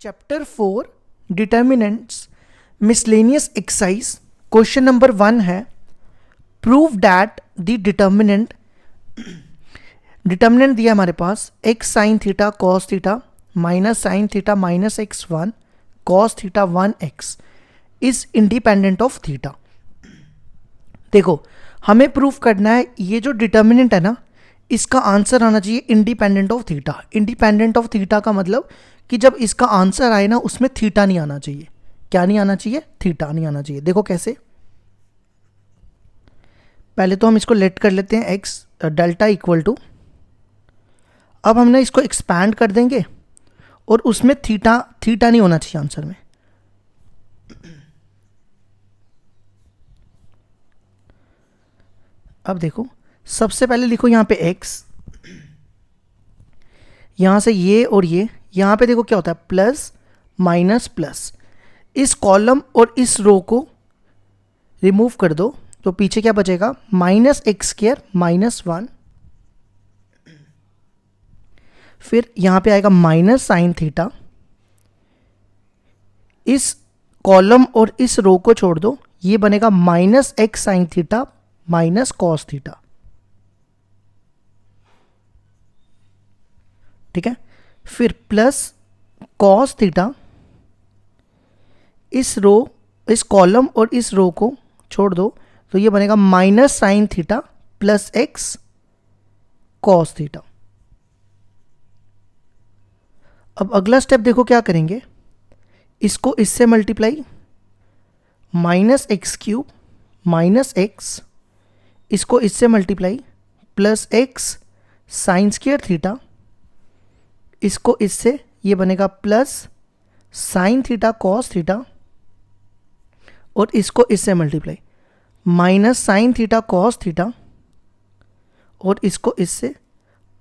Chapter 4 determinants miscellaneous exercise question number 1 है prove that the determinant दिया हमारे पास x sine theta cos theta minus sine theta minus x1 cos theta 1x is independent of theta. देखो हमें proof करना है ये जो डिटर्मिनेंट है ना इसका आंसर आना चाहिए independent of theta. Independent of theta का मतलब कि जब इसका आंसर आए ना उसमें थीटा नहीं आना चाहिए। क्या नहीं आना चाहिए? थीटा नहीं आना चाहिए। देखो कैसे, पहले तो हम इसको लेट कर लेते हैं एक्स डेल्टा इक्वल टू, अब हमने इसको एक्सपैंड कर देंगे और उसमें थीटा नहीं होना चाहिए आंसर में। अब देखो सबसे पहले लिखो यहाँ पे x, यहाँ से ये और ये, यहाँ पे देखो क्या होता है प्लस माइनस प्लस। इस कॉलम और इस रो को रिमूव कर दो तो पीछे क्या बचेगा माइनस एक्स स्क्वायर माइनस 1, फिर यहाँ पे आएगा माइनस साइन थीटा। इस कॉलम और इस रो को छोड़ दो, ये बनेगा minus x sine theta minus cos theta. ठीक है, फिर प्लस कॉस थीटा। इस कॉलम और इस रो को छोड़ दो तो ये बनेगा minus sine theta plus x cos theta. अब अगला स्टेप देखो क्या करेंगे, इसको इससे multiply, minus x cube minus x, इसको इससे multiply plus x sine square theta, इसको इससे ये बनेगा plus sine theta cos theta, और इसको इससे multiply minus sine theta cos theta, और इसको इससे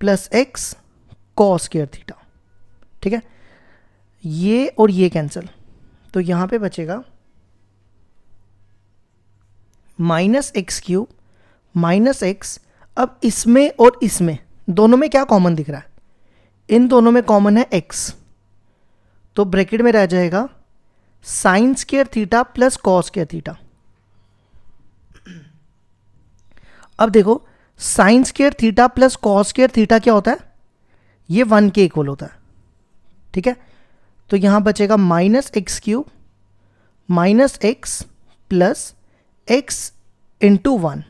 plus x cos square theta. ठीक है, ये और ये कैंसिल, तो यहाँ पे बचेगा minus x cube minus x. अब इसमें और इसमें दोनों में क्या कॉमन दिख रहा है? इन दोनों में कॉमन है x, तो ब्रैकेट में रह जाएगा sine square theta plus cos square theta. अब देखो sine square theta plus cos square theta क्या होता है? ये 1 के इक्वल होता है। ठीक है, तो यहां बचेगा minus x cube minus X plus x into 1,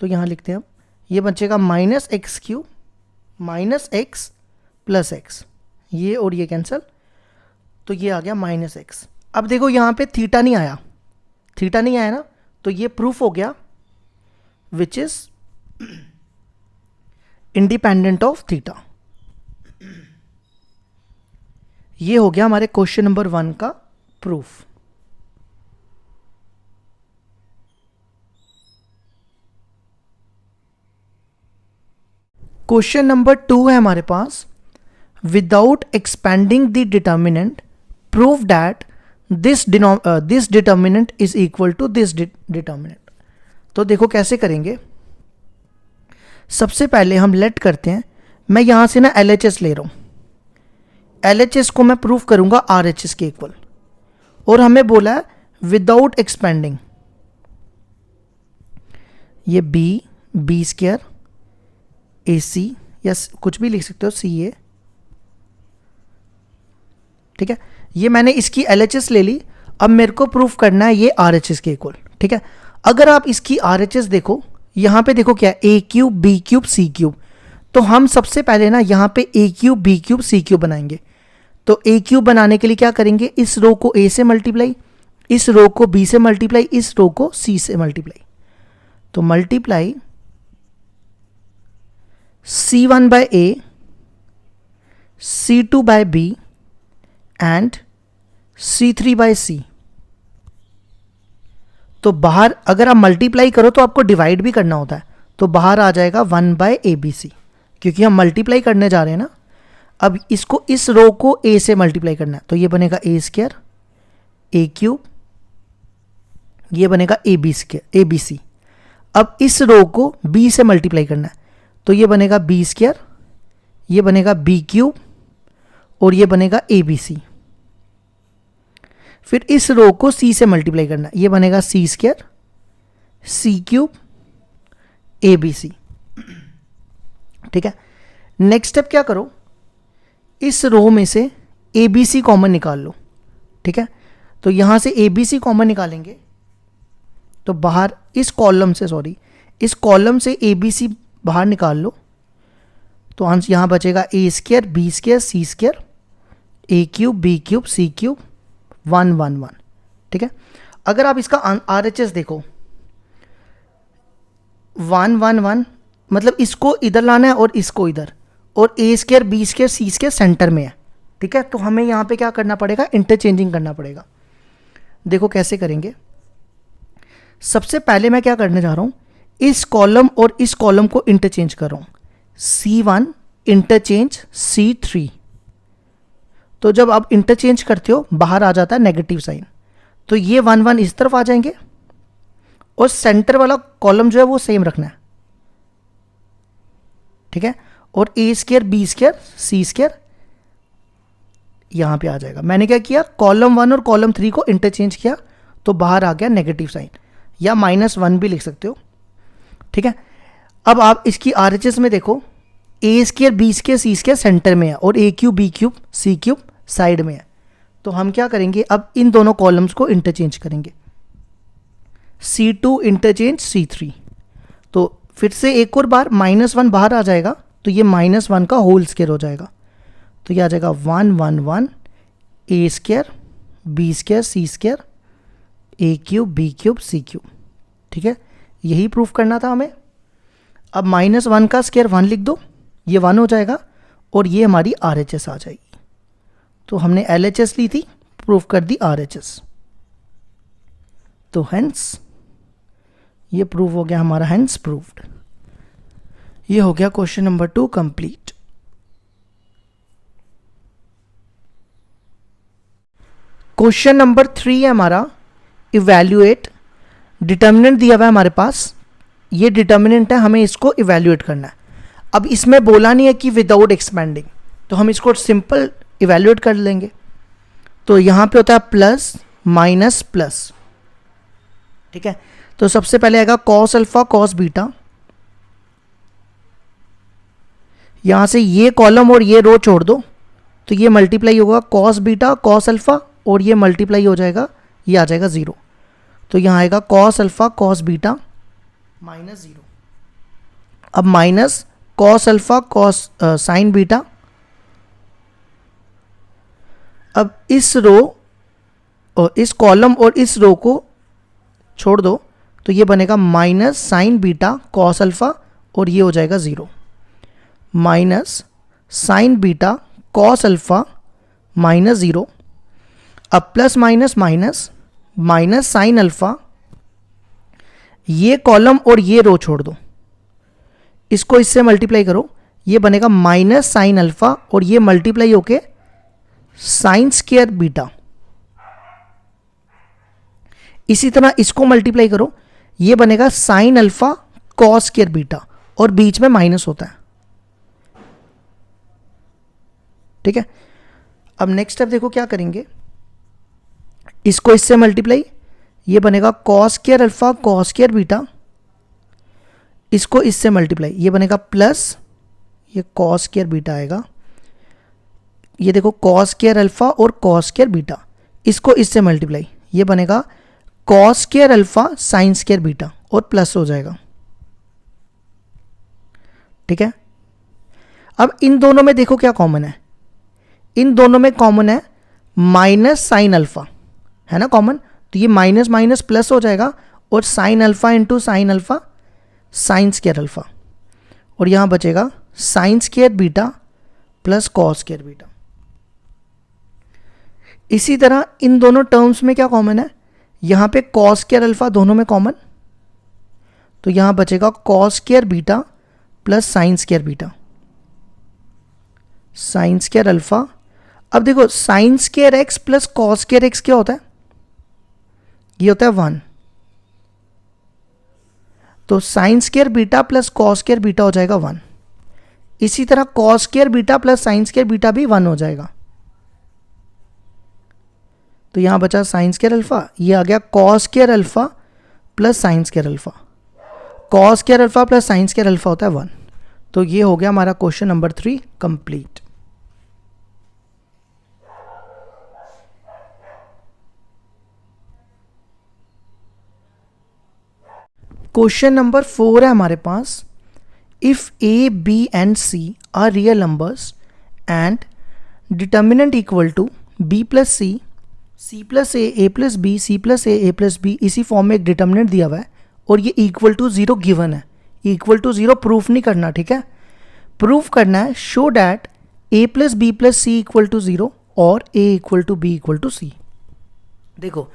तो यहां लिखते हैं अब ये बचेगा minus x cube minus X plus x, ये और ये कैंसिल, तो ये आ गया माइनस एक्स। अब देखो यहाँ पे थीटा नहीं आया, थीटा नहीं आया ना, तो ये प्रूफ हो गया which is independent of theta. ये हो गया हमारे क्वेश्चन नंबर 1 का प्रूफ। क्वेश्चन नंबर 2 है हमारे पास, without expanding the determinant prove that this determinant is equal to this determinant. तो देखो कैसे करेंगे, सबसे पहले हम लेट करते हैं, मैं यहां से ना LHS ले रहा हूं, LHS को मैं प्रूव करूंगा RHS के इक्वल, और हमें बोला है विदाउट एक्सपेंडिंग, ये बी स्क्वायर AC या कुछ भी लिख सकते हो CA। ठीक है, ये मैंने इसकी LHS ले ली, अब मेरे को प्रूफ करना है ये RHS के इक्वल। ठीक है, अगर आप इसकी RHS देखो, यहां पे देखो क्या A cube B cube C cube, तो हम सबसे पहले ना यहां पे A cube B cube C cube बनाएंगे। तो A क्यूब बनाने के लिए क्या करेंगे, इस रो को A से मल्टीप्लाई, इस रो को B से मल्टीप्लाई, इस रो को C से मल्टीप्लाई, तो multiply C1 by A, C2 by B and C3 by C। तो बाहर अगर आप मल्टीप्लाई करो तो आपको डिवाइड भी करना होता है, तो बाहर आ जाएगा 1 by ABC, क्योंकि हम मल्टीप्लाई करने जा रहे हैं ना। अब इसको इस रो को A से मल्टीप्लाई करना है, तो ये बनेगा A स्क्वायर A क्यूब, ये बनेगा AB स्क्वायर ABC। अब इस रो को B से मल्टीप्लाई करना है, तो ये बनेगा B स्क्वायर, ये बनेगा B क्यूब, और ये बनेगा ए बी सी। फिर इस रो को सी से मल्टीप्लाई करना है, ये बनेगा c square c cube a b c. ठीक है, नेक्स्ट स्टेप क्या करो, इस रो में से ए बी सी कॉमन निकाल लो। ठीक है, तो यहां से ए बी सी कॉमन निकालेंगे तो बाहर इस कॉलम से, सॉरी इस कॉलम से ए बी सी बाहर निकाल लो तो आंसर यहां बचेगा ए स्क्वायर बी स्क्वायर सी स्क्वायर ए cube B cube C cube 1 1 1। ठीक है, अगर आप इसका आर एच एस देखो 1 1 1, मतलब इसको इधर लाना है और इसको इधर, और ए स्क्वायर बी स्क्वायर सी स्क्वायर सेंटर में है। ठीक है, तो हमें यहाँ पे क्या करना पड़ेगा, इंटरचेंजिंग करना पड़ेगा। देखो कैसे करेंगे। सबसे पहले मैं क्या करने जा रहा हूँ, इस कॉलम और इस कॉलम को इंटरचेंज कर रहा हूँ, C1 इंटरचेंज C3। तो जब आप इंटरचेंज करते हो बाहर आ जाता है नेगेटिव साइन, तो ये 1 1 इस तरफ आ जाएंगे और सेंटर वाला कॉलम जो है वो सेम रखना है। ठीक है, और ए स्क्वायर बी स्क्वायर सी स्क्वायर यहां पे आ जाएगा। मैंने क्या किया, कॉलम 1 और कॉलम 3 को इंटरचेंज किया तो बाहर आ गया नेगेटिव साइन, या -1 भी लिख सकते हो। ठीक है, अब आप इसकी आरएचएस में देखो, ए स्क्वायर बी स्क्वायर सी स्क्वायर सेंटर में है और ए cube B cube C cube side में है। तो हम क्या करेंगे, अब इन दोनों कॉलम्स को इंटरचेंज करेंगे, C2 इंटरचेंज C3। तो फिर से एक और बार -1 बाहर आ जाएगा तो ये -1 का होल स्क्वायर हो जाएगा। तो ये आ जाएगा 1 1 1 ए स्क्वायर बी स्क्वायर सी स्क्वायर ए cube B cube C cube. ठीक है, यही प्रूफ करना था हमें। अब -1 का स्क्वायर 1 लिख दो, ये 1 हो जाएगा और ये हमारी RHS आ जाएगी। तो हमने LHS ली थी, प्रूफ कर दी RHS। तो हेंस ये प्रूव हो गया हमारा, हेंस प्रूव्ड। ये हो गया question number 2 complete. Question number 3 है हमारा, इवैल्यूएट। डिटर्मिनेंट दिया हुआ है हमारे पास, ये डिटर्मिनेंट है, हमें इसको इवैल्यूएट करना है। अब इसमें बोला नहीं है कि विदाउट एक्सपेंडिंग, तो हम इसको सिंपल इवैल्यूएट कर लेंगे। तो यहाँ पे होता है प्लस माइनस प्लस। ठीक है, तो सबसे पहले आएगा कॉस अल्फा कॉस बीटा, यहाँ से ये कॉलम और ये रो छोड़ दो तो ये मल्टीप्लाई होगा कॉस बीटा कॉस अल्फा, और ये मल्टीप्लाई हो जाएगा, ये आ जाएगा 0। तो यहाँ आएगा कॉस अल्फा कॉस बीटा -0। अब minus cos alpha cos sine beta. अब इस रो और इस कॉलम और इस रो को छोड़ दो तो ये बनेगा minus sign beta cos alpha, और ये हो जाएगा 0। Minus sign beta cos alpha -0। अब plus minus minus minus sine alpha, ये कॉलम और ये रो छोड़ दो, इसको इससे मल्टीप्लाई करो, ये बनेगा माइनस साइन अल्फा और ये मल्टीप्लाई होके साइन स्क्वायर बीटा। इसी तरह इसको मल्टीप्लाई करो, ये बनेगा sine alpha cos square beta, और बीच में माइनस होता है। ठीक है, अब नेक्स्ट स्टेप देखो क्या करेंगे, इसको इससे मल्टीप्लाई, ये बनेगा cos square alpha cos square beta, इसको इससे मल्टीप्लाई, ये बनेगा प्लस ये कॉस स्क्वायर बीटा आएगा, ये देखो कॉस स्क्वायर अल्फा और कॉस स्क्वायर बीटा, इसको इससे मल्टीप्लाई, ये बनेगा cos square alpha sine square beta, और प्लस हो जाएगा। ठीक है, अब इन दोनों में देखो क्या कॉमन है, इन दोनों में कॉमन है माइनस साइन अल्फा, है ना कॉमन, तो ये माइनस माइनस प्लस हो जाएगा, और sine alpha into sine alpha sign square alpha, और यहां बचेगा sine square beta plus cos square beta. इसी तरह इन दोनों टर्म्स में क्या कॉमन है, यहां पे कॉस स्क्वायर अल्फा दोनों में कॉमन, तो यहां बचेगा cos square beta plus sine square beta, sign square alpha. अब देखो sine square x plus cos square x क्या होता है, ये होता है 1, तो sine square beta plus cos square beta हो जाएगा 1। इसी तरह cos square beta plus sine square beta भी 1 हो जाएगा। तो यहाँ बचा साइन स्क्वायर अल्फा, ये आ गया cos square alpha plus sine square alpha. Cos square alpha plus sine square alpha होता है 1। तो ये हो गया हमारा question number 3 complete. Question number 4 है हमारे पास, if a b and c are real numbers and determinant equal to b plus c plus a plus b, c plus a plus b, इसी फॉर्म में एक डिटर्मिनेंट दिया हुआ है और ये इक्वल टू 0 गिवन है। इक्वल टू 0 प्रूफ नहीं करना, ठीक है, प्रूफ करना है show that a plus B plus C equal to 0 और a equal to b equal to c. देखो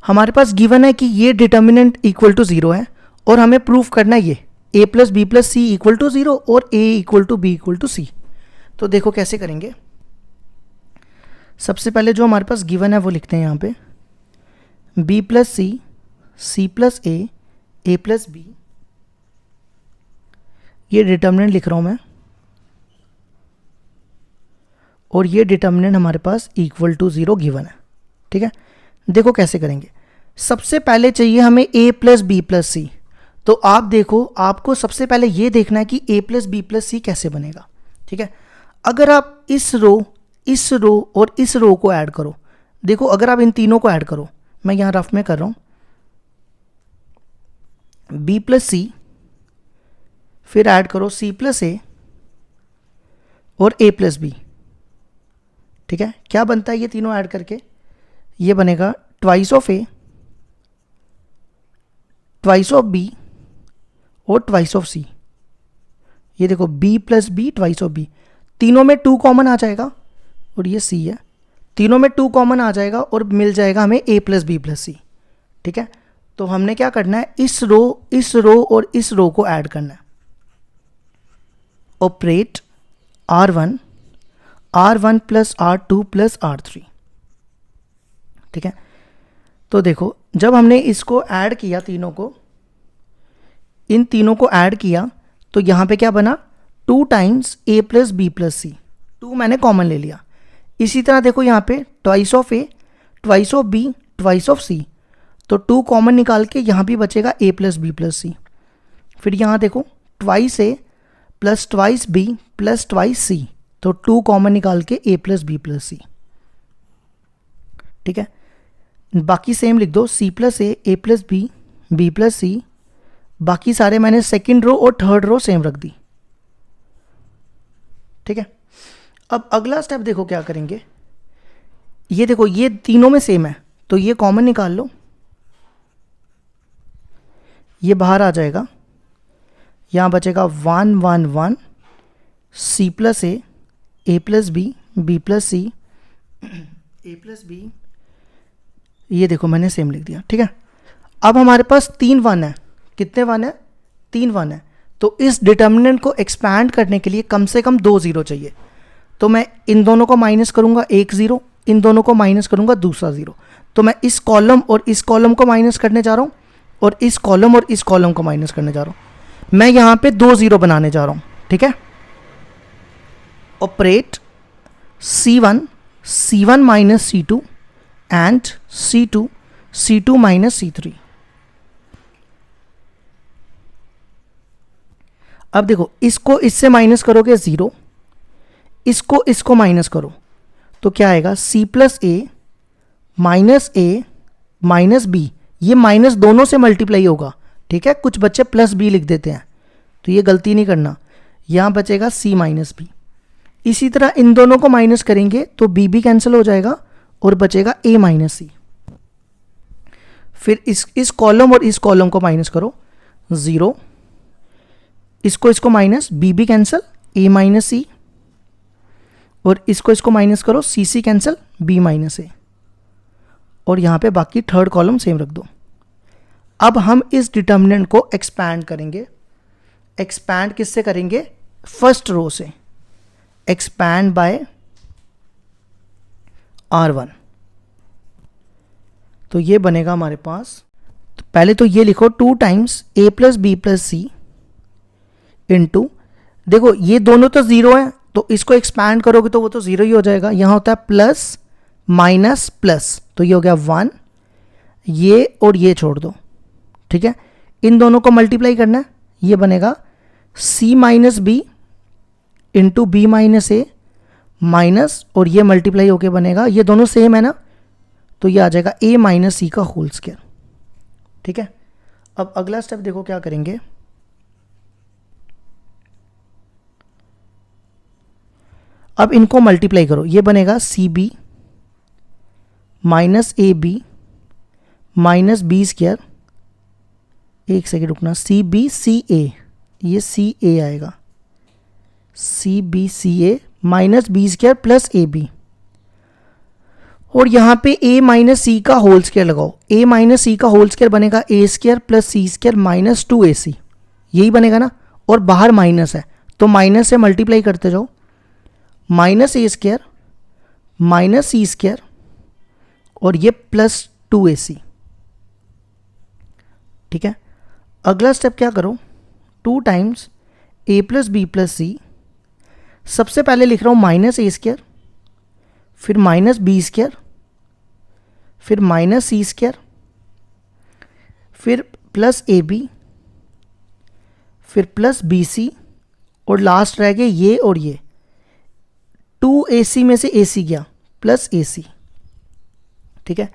हमारे पास गिवन है कि ये डिटर्मिनेंट इक्वल टू 0 है और हमें प्रूफ करना है ये a plus B plus C equal to 0 और a equal to b equal to c. तो देखो कैसे करेंगे। सबसे पहले जो हमारे पास गिवन है वो लिखते हैं यहाँ पे, B plus c plus a plus B, ये डिटर्मिनेंट लिख रहा हूँ मैं, और ये डिटर्मिनेंट हमारे पास इक्वल टू 0 गिवन है, ठीक है। देखो कैसे करेंगे। सबसे पहले चाहिए हमें ए प्लस बी प्लस सी। तो आप देखो, आपको सबसे पहले ये देखना है कि ए प्लस बी प्लस सी कैसे बनेगा, ठीक है। अगर आप इस रो और इस रो को ऐड करो, देखो अगर आप इन तीनों को ऐड करो, मैं यहाँ रफ में कर रहा हूँ, बी प्लस सी, फिर ऐड करो सी प्लस ए और ए प्लस बी, ठीक है। क्या बनता है ये तीनों ऐड करके? ये बनेगा twice of A, twice of B और ट्वाइस ऑफ सी। ये देखो b plus B twice of B, तीनों में 2 कॉमन आ जाएगा और ये c है, तीनों में 2 कॉमन आ जाएगा और मिल जाएगा हमें a plus B plus c, ठीक है। तो हमने क्या करना है, इस रो और इस रो को ऐड करना है। Operate R1 plus R2 plus R3, ठीक है। तो देखो जब हमने इसको ऐड किया, इन तीनों को ऐड किया, तो यहाँ पे क्या बना, 2 टाइम्स ए प्लस बी प्लस सी, 2 मैंने कॉमन ले लिया। इसी तरह देखो यहाँ पे twice of A, twice of b, twice of c, तो 2 कॉमन निकाल के यहाँ भी बचेगा a plus B plus c. फिर यहाँ देखो twice a plus twice b plus twice c, तो 2 कॉमन निकाल के a plus B plus c, ठीक है। बाकी सेम लिख दो, c plus a plus B plus c, बाकी सारे मैंने सेकंड रो और थर्ड रो सेम रख दी, ठीक है। अब अगला स्टेप देखो क्या करेंगे। ये देखो ये तीनों में सेम है, तो ये कॉमन निकाल लो, ये बाहर आ जाएगा, यहाँ बचेगा 1 1 1 सी plus a plus B plus C, A plus B, ये देखो मैंने सेम लिख दिया, ठीक है। अब हमारे पास 3 1 है, कितने 1 है, 3 1 है। तो इस डिटर्मिनेंट को एक्सपैंड करने के लिए कम से कम 2 0 चाहिए। तो मैं इन दोनों को माइनस करूंगा, 1 0, इन दोनों को माइनस करूंगा, दूसरा 0। तो मैं इस कॉलम और इस कॉलम को माइनस करने जा रहा हूँ और इस कॉलम और इस कॉलम को माइनस करने जा रहा हूँ। मैं यहाँ पे 2 0 बनाने जा रहा हूँ, ठीक है। Operate C1 minus C2 and C2 minus C3। अब देखो इसको इससे माइनस करोगे 0, इसको माइनस करो तो क्या आएगा, C प्लस ए माइनस बी, ये माइनस दोनों से मल्टीप्लाई होगा, ठीक है। कुछ बच्चे प्लस बी लिख देते हैं, तो ये गलती नहीं करना, यहाँ बचेगा C माइनस बी। इसी तरह इन दोनों को माइनस करेंगे तो बी भी कैंसिल हो जाएगा और बचेगा A माइनस सी। फिर इस कॉलम और इस कॉलम को माइनस करो, 0, इसको माइनस, बी भी कैंसिल, A माइनस सी, और इसको माइनस करो, सी कैंसिल, B माइनस ए, और यहाँ पे बाकी थर्ड कॉलम सेम रख दो। अब हम इस डिटर्मिनेंट को एक्सपैंड करेंगे। एक्सपैंड किससे करेंगे, फर्स्ट रो से, एक्सपैंड बाय R1। तो ये बनेगा हमारे पास, तो पहले तो ये लिखो 2 टाइम्स ए प्लस बी प्लस सी इंटू, देखो ये दोनों तो 0 है, तो इसको एक्सपैंड करोगे तो वो तो 0 ही हो जाएगा। यहाँ होता है प्लस माइनस प्लस, तो ये हो गया 1, ये और ये छोड़ दो, ठीक है। इन दोनों को मल्टीप्लाई करना है, ये बनेगा c minus B into b minus a minus, और ये मल्टीप्लाई होके बनेगा, ये दोनों सेम है ना, तो ये आ जाएगा a माइनस सी का होल स्क्वायर, ठीक है। अब अगला स्टेप देखो क्या करेंगे, अब इनको मल्टीप्लाई करो, ये बनेगा सी बी माइनस ए बी माइनस बी स्क्वायर, एक सेकेंड रुकना, सी बी सी ए, ये सी ए आएगा, C B C A minus B square plus A B, और यहाँ पे a माइनस सी का होल स्क्वायर लगाओ, a माइनस सी का होल स्क्वायर बनेगा a square plus C square minus 2ac, यही बनेगा ना, और बाहर माइनस है तो माइनस से मल्टीप्लाई करते जाओ, minus a square minus c square और ये प्लस 2ac, ठीक है। अगला स्टेप क्या करो, 2 times a plus B plus c, सबसे पहले लिख रहा हूँ माइनस ए स्क्वायर, फिर माइनस बी स्क्वायर, फिर माइनस सी स्क्वायर, फिर प्लस ए बी, फिर प्लस बी सी, और लास्ट रह गए ये और ये, 2ac में से ac गया प्लस ac, ठीक है।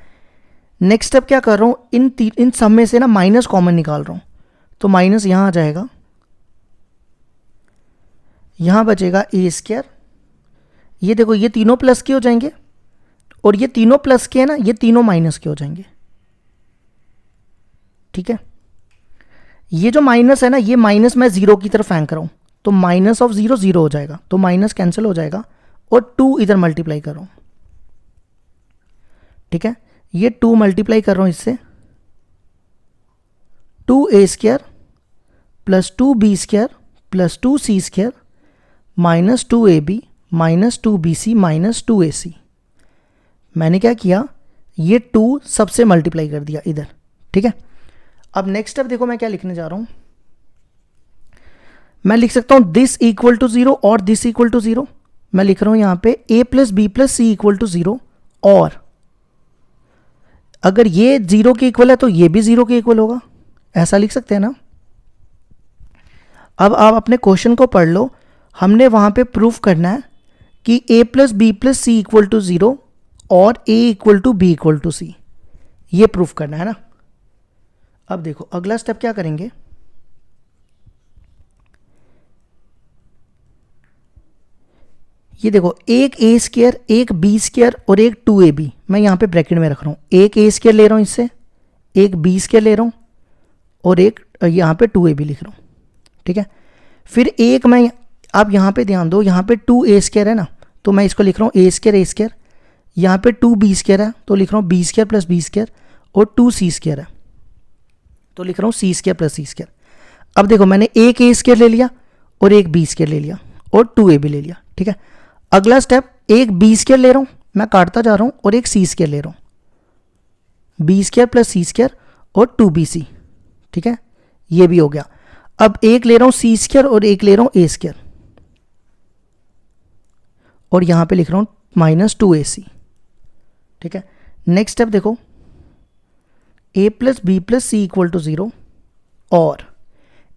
नेक्स्ट स्टेप क्या कर रहा हूँ, इन सब में से ना माइनस कॉमन निकाल रहा हूँ, तो माइनस यहाँ आ जाएगा, यहाँ बचेगा ए स्क्वायर, ये देखो ये तीनों प्लस के हो जाएंगे, और ये तीनों प्लस के है ना, ये तीनों माइनस के हो जाएंगे, ठीक है। ये जो माइनस है ना, ये माइनस मैं जीरो की तरफ फेंक रहा हूँ, तो माइनस ऑफ जीरो जीरो हो जाएगा, तो माइनस कैंसिल हो जाएगा, और 2 इधर मल्टीप्लाई कर रहा हूँ, ठीक है। ये 2 मल्टीप्लाई कर रहा हूँ इससे, 2a square plus 2b square plus 2c square minus 2ab minus 2bc minus 2ac, मैंने क्या किया, ये 2 सबसे मल्टीप्लाई कर दिया इधर, ठीक है। अब नेक्स्ट स्टेप देखो मैं क्या लिखने जा रहा हूं, मैं लिख सकता हूं दिस इक्वल टू 0 और दिस इक्वल टू 0, मैं लिख रहा हूं यहां पे a plus B plus C equal to 0, और अगर ये 0 के इक्वल है तो ये भी 0 के इक्वल होगा, ऐसा लिख सकते हैं ना। अब आप अपने क्वेश्चन को पढ़ लो, हमने वहां पे प्रूफ करना है कि a plus B plus C equal to 0 और a equal to b equal to c, ये प्रूफ करना है ना। अब देखो अगला स्टेप क्या करेंगे, ये देखो एक a स्क्वायर एक b स्क्वायर और एक 2ab, मैं यहाँ पे ब्रैकेट में रख रहा हूँ, एक a स्क्वायर ले रहा हूँ इससे, एक b स्क्वायर ले रहा हूँ, और एक यहाँ पे 2ab लिख रहा हूँ, ठीक है। फिर एक मैं, आप यहाँ पे ध्यान दो, यहाँ पे 2a स्क्वायर है ना, तो मैं इसको लिख रहा हूँ a स्क्वायर, यहाँ पे 2b स्क्वायर है तो लिख रहा हूँ b square plus b square, और 2c स्क्वायर है तो लिख रहा हूँ c square plus c square. अब देखो मैंने एक a स्क्वायर ले लिया और एक b स्क्वायर ले लिया और 2ab ले लिया, ठीक है। अगला स्टेप, एक b स्क्वायर ले रहा हूँ, मैं काटता जा रहा हूँ, और एक c स्क्वायर ले रहा हूँ, b square plus c square और 2bc, ठीक है, ये भी हो गया। अब एक ले रहा हूँ c स्क्वायर और एक ले रहा हूँ a स्क्वायर, और यहाँ पे लिख रहा हूँ माइनस 2ac, ठीक है। नेक्स्ट स्टेप देखो, a plus B plus C equal to 0, और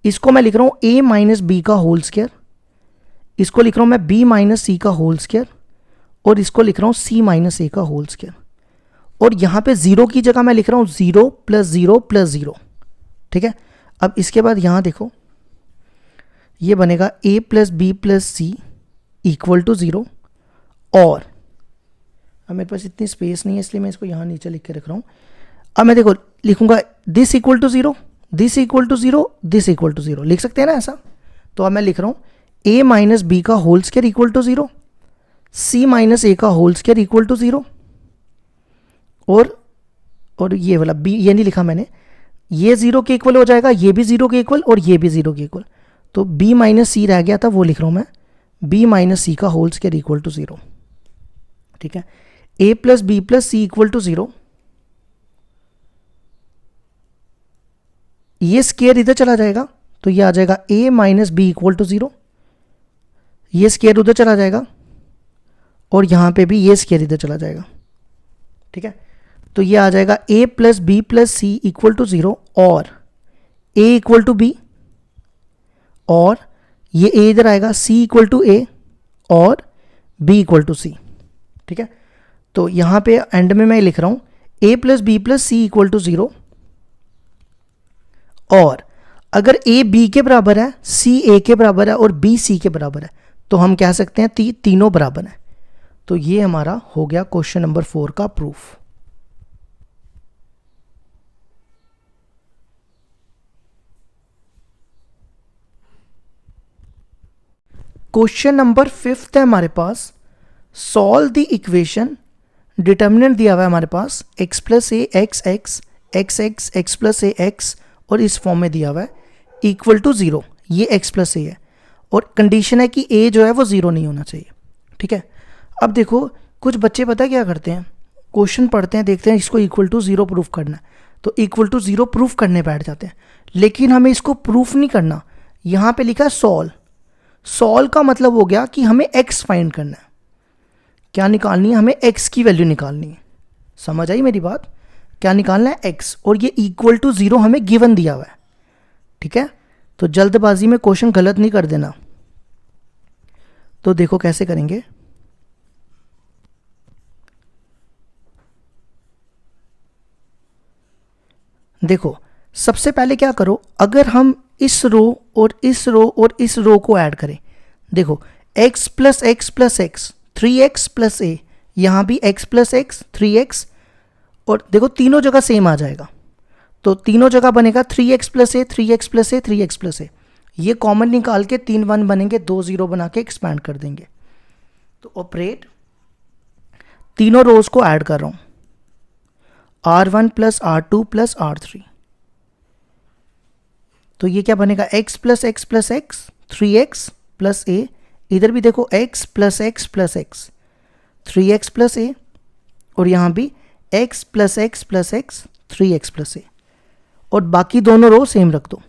इसको मैं लिख रहा हूँ a माइनस बी का होल स्क्वायर, इसको लिख रहा हूँ मैं b माइनस सी का होल स्क्वायर, और इसको लिख रहा हूँ c माइनस a का होल स्क्वायर, और यहाँ पे 0 की जगह मैं लिख रहा हूँ 0 प्लस 0 प्लस 0, ठीक है। अब इसके बाद यहाँ देखो, ये बनेगा a plus B plus C equal to 0, और अब मेरे पास इतनी स्पेस नहीं है इसलिए मैं इसको यहाँ नीचे लिख के रख रहा हूँ। अब मैं देखो लिखूंगा this equal to 0, this equal to 0, this equal to 0, लिख सकते हैं ना ऐसा। तो अब मैं लिख रहा हूँ a माइनस बी का whole square equal to 0, c minus a का होल स्क्वायर इक्वल टू 0, और ये वाला b, ये नहीं लिखा मैंने, ये 0 के इक्वल हो जाएगा, ये भी 0 के इक्वल और ये भी 0 के इक्वल, तो b माइनस सी रह गया था, वो लिख रहा हूँ मैं b माइनस सी का होल स्क्वायर इक्वल टू 0, ठीक है। a plus B plus C equal to 0, ये स्क्वायर इधर चला जाएगा तो ये आ जाएगा a minus B equal to 0, ये स्क्वायर उधर चला जाएगा और यहाँ पे भी ये स्क्वायर इधर चला जाएगा ठीक है, तो ये आ जाएगा a plus B plus C equal to 0 और a इक्वल टू बी, और ये a इधर आएगा c इक्वल टू a और b इक्वल टू सी। ठीक है, तो यहाँ पे एंड में मैं लिख रहा हूँ a plus B plus C equal to 0, और अगर a b के बराबर है, c a के बराबर है और b c के बराबर है, तो हम कह सकते हैं तीनों बराबर हैं। तो ये हमारा हो गया क्वेश्चन नंबर 4 का प्रूफ। क्वेश्चन नंबर 5 है हमारे पास, सॉल्व द इक्वेशन, डिटर्मिनेंट दिया हुआ है हमारे पास x plus a x x x x x plus a x, और इस फॉर्म में दिया हुआ है इक्वल टू 0, ये x प्लस ए है, और कंडीशन है कि a जो है वो 0 नहीं होना चाहिए। ठीक है, अब देखो कुछ बच्चे पता है क्या करते हैं, क्वेश्चन पढ़ते हैं, देखते हैं इसको इक्वल टू 0 प्रूफ करना है, तो इक्वल टू 0 प्रूफ करने बैठ जाते हैं, लेकिन हमें इसको प्रूफ नहीं करना। यहाँ पे लिखा है सॉल्व, सॉल्व का मतलब हो गया कि हमें x फाइंड करना है, क्या निकालनी है, हमें x की वैल्यू निकालनी है। समझ आई मेरी बात, क्या निकालना है x, और ये इक्वल टू 0 हमें गिवन दिया हुआ है। ठीक है, तो जल्दबाजी में क्वेश्चन गलत नहीं कर देना। तो देखो कैसे करेंगे, देखो सबसे पहले क्या करो, अगर हम इस रो और इस रो और इस रो को ऐड करें, देखो x plus x plus x 3x plus a, यहाँ भी x प्लस एक्स 3x, और देखो तीनों जगह सेम आ जाएगा, तो तीनों जगह बनेगा 3x प्लस ए 3x प्लस ए 3x प्लस ए, ये कॉमन निकाल के 3 1 बनेंगे, 2 0 बना के एक्सपैंड कर देंगे। तो ऑपरेट, तीनों रोज को ऐड कर रहा हूँ, R1 plus R2 plus R3, तो ये क्या बनेगा x plus x plus x 3x plus a, इधर भी देखो x plus x plus x 3x plus a, और यहाँ भी x plus x plus x 3x plus a, और बाकी दोनों रो सेम रख दो।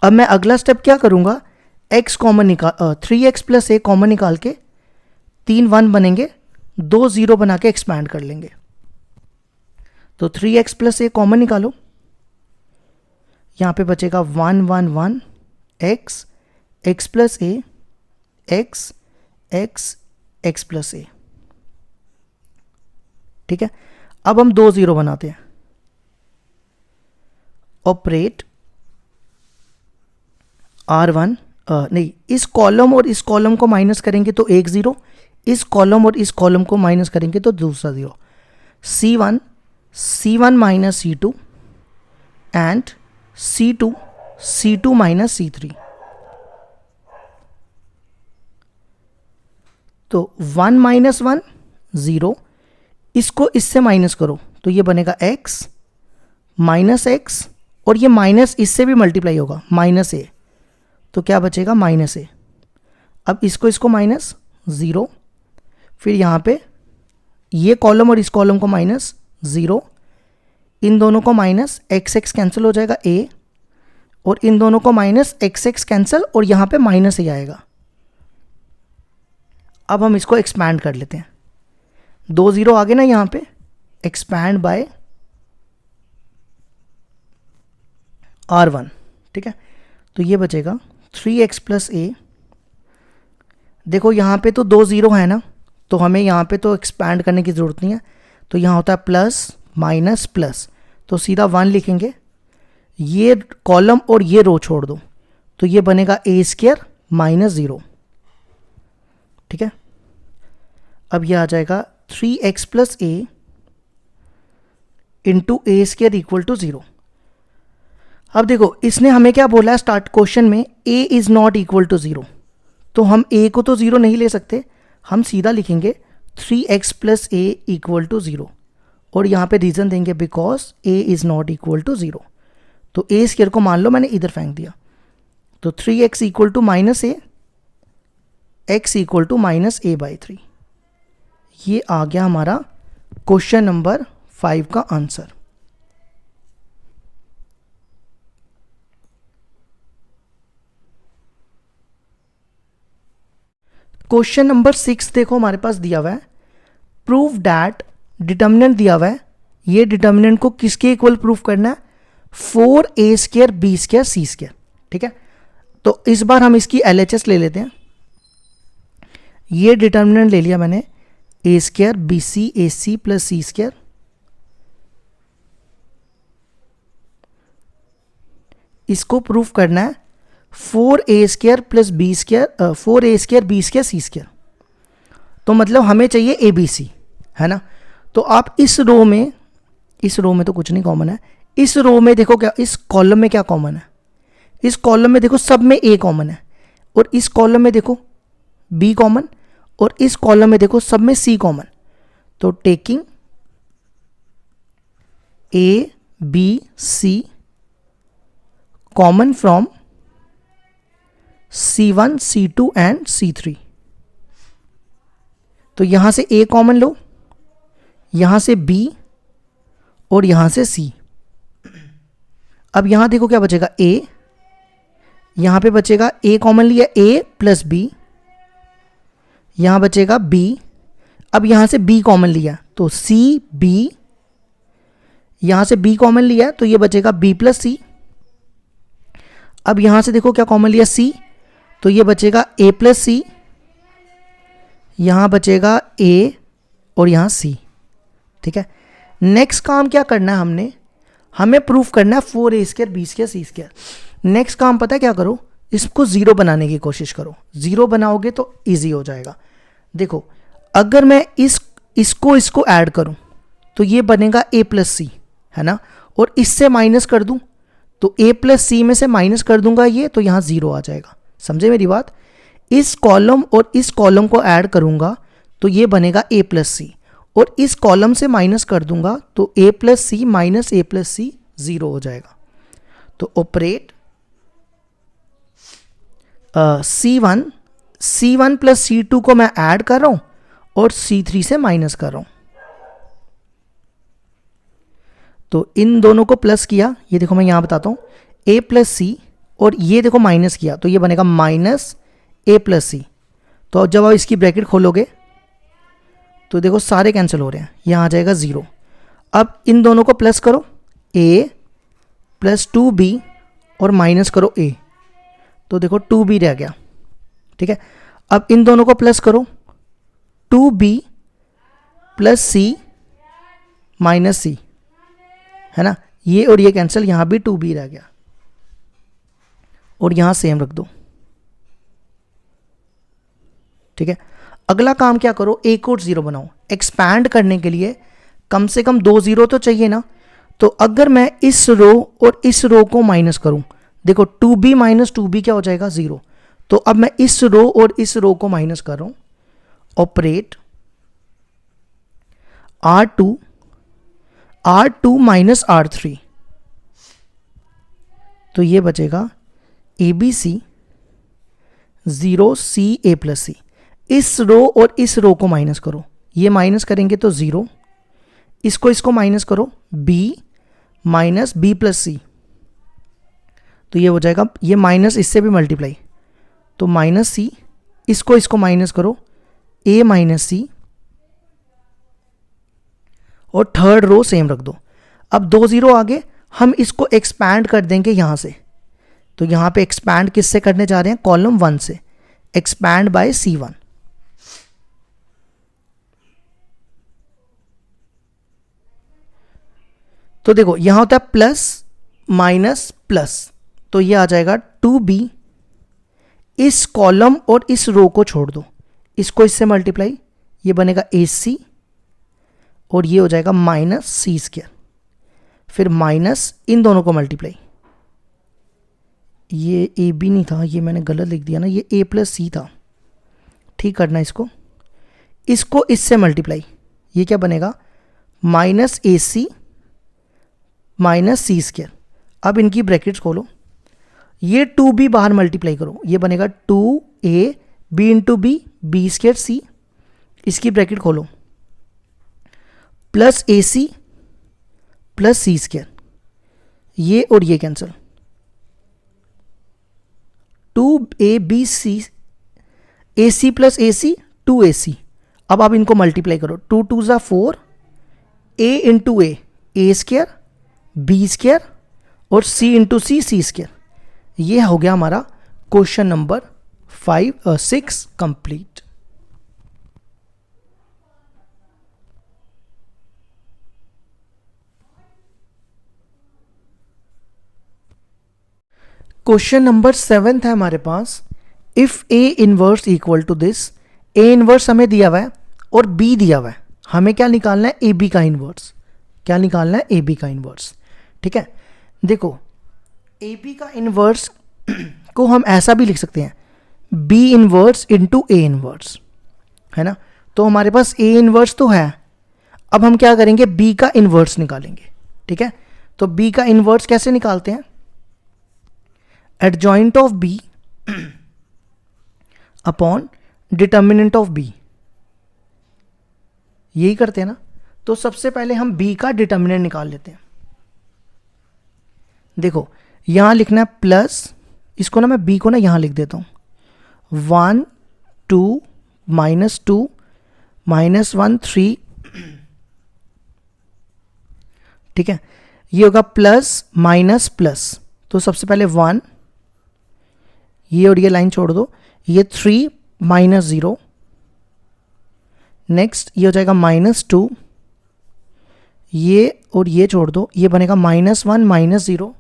अब मैं अगला स्टेप क्या करूँगा, x कॉमन निकाल 3x प्लस ए कॉमन निकाल के 3 1 बनेंगे, 2 0 बना के एक्सपैंड कर लेंगे। तो 3x प्लस ए कॉमन निकालो, यहाँ पे बचेगा 1 1 1 x x प्लस ए x x x प्लस ए। ठीक है, अब हम 2 0 बनाते हैं, ऑपरेट R1 नहीं, इस कॉलम और इस कॉलम को माइनस करेंगे तो 1 0, इस कॉलम और इस कॉलम को माइनस करेंगे तो दूसरा 0, C1 minus C2 and C2 minus C3। तो 1 माइनस 1 0, इसको इससे माइनस करो तो ये बनेगा x माइनस एक्स, और ये माइनस इससे भी मल्टीप्लाई होगा माइनस ए, तो क्या बचेगा माइनस ए। अब इसको माइनस 0, फिर यहाँ पे ये कॉलम और इस कॉलम को माइनस 0, इन दोनों को माइनस एक्स एक्स कैंसिल हो जाएगा a, और इन दोनों को माइनस एक्स एक्स कैंसिल, और यहाँ पे माइनस ए आएगा। अब हम इसको एक्सपैंड कर लेते हैं, 2 0 आ गए ना यहाँ पे, एक्सपैंड बाय R1। ठीक है, तो ये बचेगा 3x प्लस ए, देखो यहाँ पे तो 2 0 है ना, तो हमें यहाँ पे तो एक्सपैंड करने की ज़रूरत नहीं है, तो यहाँ होता है प्लस माइनस प्लस, तो सीधा 1 लिखेंगे, ये कॉलम और ये रो छोड़ दो, तो ये बनेगा ए स्क्वायर माइनस 0। ठीक है, अब ये आ जाएगा 3x plus A into A square equal to 0। अब देखो इसने हमें क्या बोला है स्टार्ट क्वेश्चन में, a is not equal to 0, तो हम a को तो 0 नहीं ले सकते, हम सीधा लिखेंगे 3x plus A equal to 0, और यहाँ पे रीज़न देंगे because a is not equal to 0, तो a स्क्वायर को मान लो मैंने इधर फेंक दिया, तो 3x equal to minus A, x equal to minus A by 3। ये आ गया हमारा क्वेश्चन नंबर 5 का आंसर। क्वेश्चन नंबर 6 देखो हमारे पास दिया हुआ है, प्रूव डैट डिटर्मिनेंट दिया हुआ है, ये डिटर्मिनेंट को किसके इक्वल प्रूफ करना है, 4a² b² c²। ठीक है, तो इस बार हम इसकी LHS ले लेते हैं। ये डिटर्मिनेंट ले लिया मैंने, a² bc ac plus c²। इसको प्रूफ करना है 4a² plus b², 4a² b² c²। तो मतलब हमें चाहिए ABC, है ना। तो आप इस रो में तो कुछ नहीं कॉमन है। इस रो में देखो क्या, इस कॉलम में क्या कॉमन है, इस कॉलम में देखो सब में A कॉमन है, और इस कॉलम में देखो B कॉमन, और इस कॉलम में देखो सब में C कॉमन। तो taking A B C common from C1 C2 and C3। तो यहां से A कॉमन लो, यहां से B और यहां से C। अब यहां देखो क्या बचेगा, A, यहां पे बचेगा A कॉमन लिया, A प्लस B, यहां बचेगा B। अब यहां से B कॉमन लिया तो C B, यहां से B कॉमन लिया तो ये बचेगा B प्लस C। अब यहां से देखो क्या कॉमन लिया, C, तो ये बचेगा A प्लस C, यहां बचेगा A और यहां C। ठीक है, नेक्स्ट काम क्या करना है, हमें प्रूफ करना है 4a² b² c²। नेक्स्ट काम पता है क्या करो, इसको जीरो बनाने की कोशिश करो। जीरो बनाओगे तो इजी हो जाएगा। देखो अगर मैं इसको ऐड करूं तो ये बनेगा a प्लस सी, है ना, और इससे माइनस कर दूं तो a प्लस सी में से माइनस कर दूंगा ये, तो यहां जीरो आ जाएगा। समझे मेरी बात। इस कॉलम और इस कॉलम को ऐड करूंगा तो ये बनेगा a प्लस सी, और इस कॉलम से माइनस कर दूंगा तो a plus C minus a plus C zero हो जाएगा। तो ऑपरेट C1 प्लस C2 को मैं ऐड कर रहा हूं और C3 से माइनस कर रहा हूं। तो इन दोनों को प्लस किया, ये देखो मैं यहां बताता हूं, a प्लस सी, और ये देखो माइनस किया तो ये बनेगा माइनस a प्लस सी। तो जब आप इसकी ब्रैकेट खोलोगे तो देखो सारे कैंसिल हो रहे हैं, यहां आ जाएगा जीरो। अब इन दोनों को प्लस करो, a प्लस 2b और माइनस करो a, तो देखो 2b रह गया। ठीक है, अब इन दोनों को प्लस करो, 2b plus c minus c, है ना, ये और ये कैंसिल, यहां भी 2b रह गया, और यहां सेम रख दो। ठीक है, अगला काम क्या करो, एक और जीरो बनाओ। एक्सपैंड करने के लिए कम से कम 2 जीरो तो चाहिए ना। तो अगर मैं इस रो और इस रो को माइनस करूं, देखो 2b माइनस 2b क्या हो जाएगा, जीरो। तो अब मैं इस रो और इस रो को माइनस कर रहा हूं। ऑपरेट R2 माइनस R3, तो ये बचेगा ABC 0 C A plus C। इस रो और इस रो को माइनस करो, ये माइनस करेंगे तो जीरो, इसको माइनस करो, B minus B plus C, तो ये हो जाएगा, ये माइनस इससे भी मल्टीप्लाई, तो माइनस C, इसको माइनस करो, A माइनस C, और थर्ड रो सेम रख दो। अब 2 जीरो आगे, हम इसको एक्सपैंड कर देंगे यहां से। तो यहां पे एक्सपैंड किससे करने जा रहे हैं, कॉलम 1 से, एक्सपैंड बाय C1। तो देखो यहां होता है प्लस माइनस प्लस, तो ये आ जाएगा 2b। इस कॉलम और इस रो को छोड़ दो, इसको इससे मल्टीप्लाई, ये बनेगा AC, और ये हो जाएगा माइनस C²। फिर माइनस इन दोनों को मल्टीप्लाई, ये AB नहीं था, ये मैंने गलत लिख दिया ना, ये A प्लस C था। ठीक करना इसको इससे मल्टीप्लाई, ये क्या बनेगा, माइनस AC माइनस C²। अब इनकी ब्रैकेट्स खोलो, ये 2b बाहर मल्टीप्लाई करो, ये बनेगा 2a b into b b² c, इसकी ब्रैकेट खोलो, प्लस AC प्लस C², ये और ये cancel, 2abc AC plus AC 2AC। अब आप इनको मल्टीप्लाई करो, 2 2 ज़ा 4, a into A square, b square और सी इंटू सी स्क्वायर। ये हो गया हमारा question number 6 complete. Question number 7 है हमारे पास, if a inverse equal to this. A inverse हमें दिया हुआ है और बी दिया हुआ है, हमें क्या निकालना है, ए बी का इनवर्स। क्या निकालना है, ए बी का इनवर्स। ठीक है, देखो ए बी का इनवर्स को हम ऐसा भी लिख सकते हैं, B inverse into A inverse, है ना। तो हमारे पास ए इनवर्स तो है, अब हम क्या करेंगे, बी का इनवर्स निकालेंगे। ठीक है, तो बी का इनवर्स कैसे निकालते हैं, adjoint of B upon determinant of B, यही करते हैं ना। तो सबसे पहले हम बी का डिटर्मिनेंट निकाल लेते हैं। देखो यहां लिखना है प्लस, इसको ना मैं बी को ना यहां लिख देता हूं, 1 2 -2 -1 3। ठीक है, ये होगा प्लस माइनस प्लस, तो सबसे पहले 1, ये और ये लाइन छोड़ दो, ये 3 -0, नेक्स्ट ये हो जाएगा -2, ये और ये छोड़ दो, ये बनेगा -1 -0,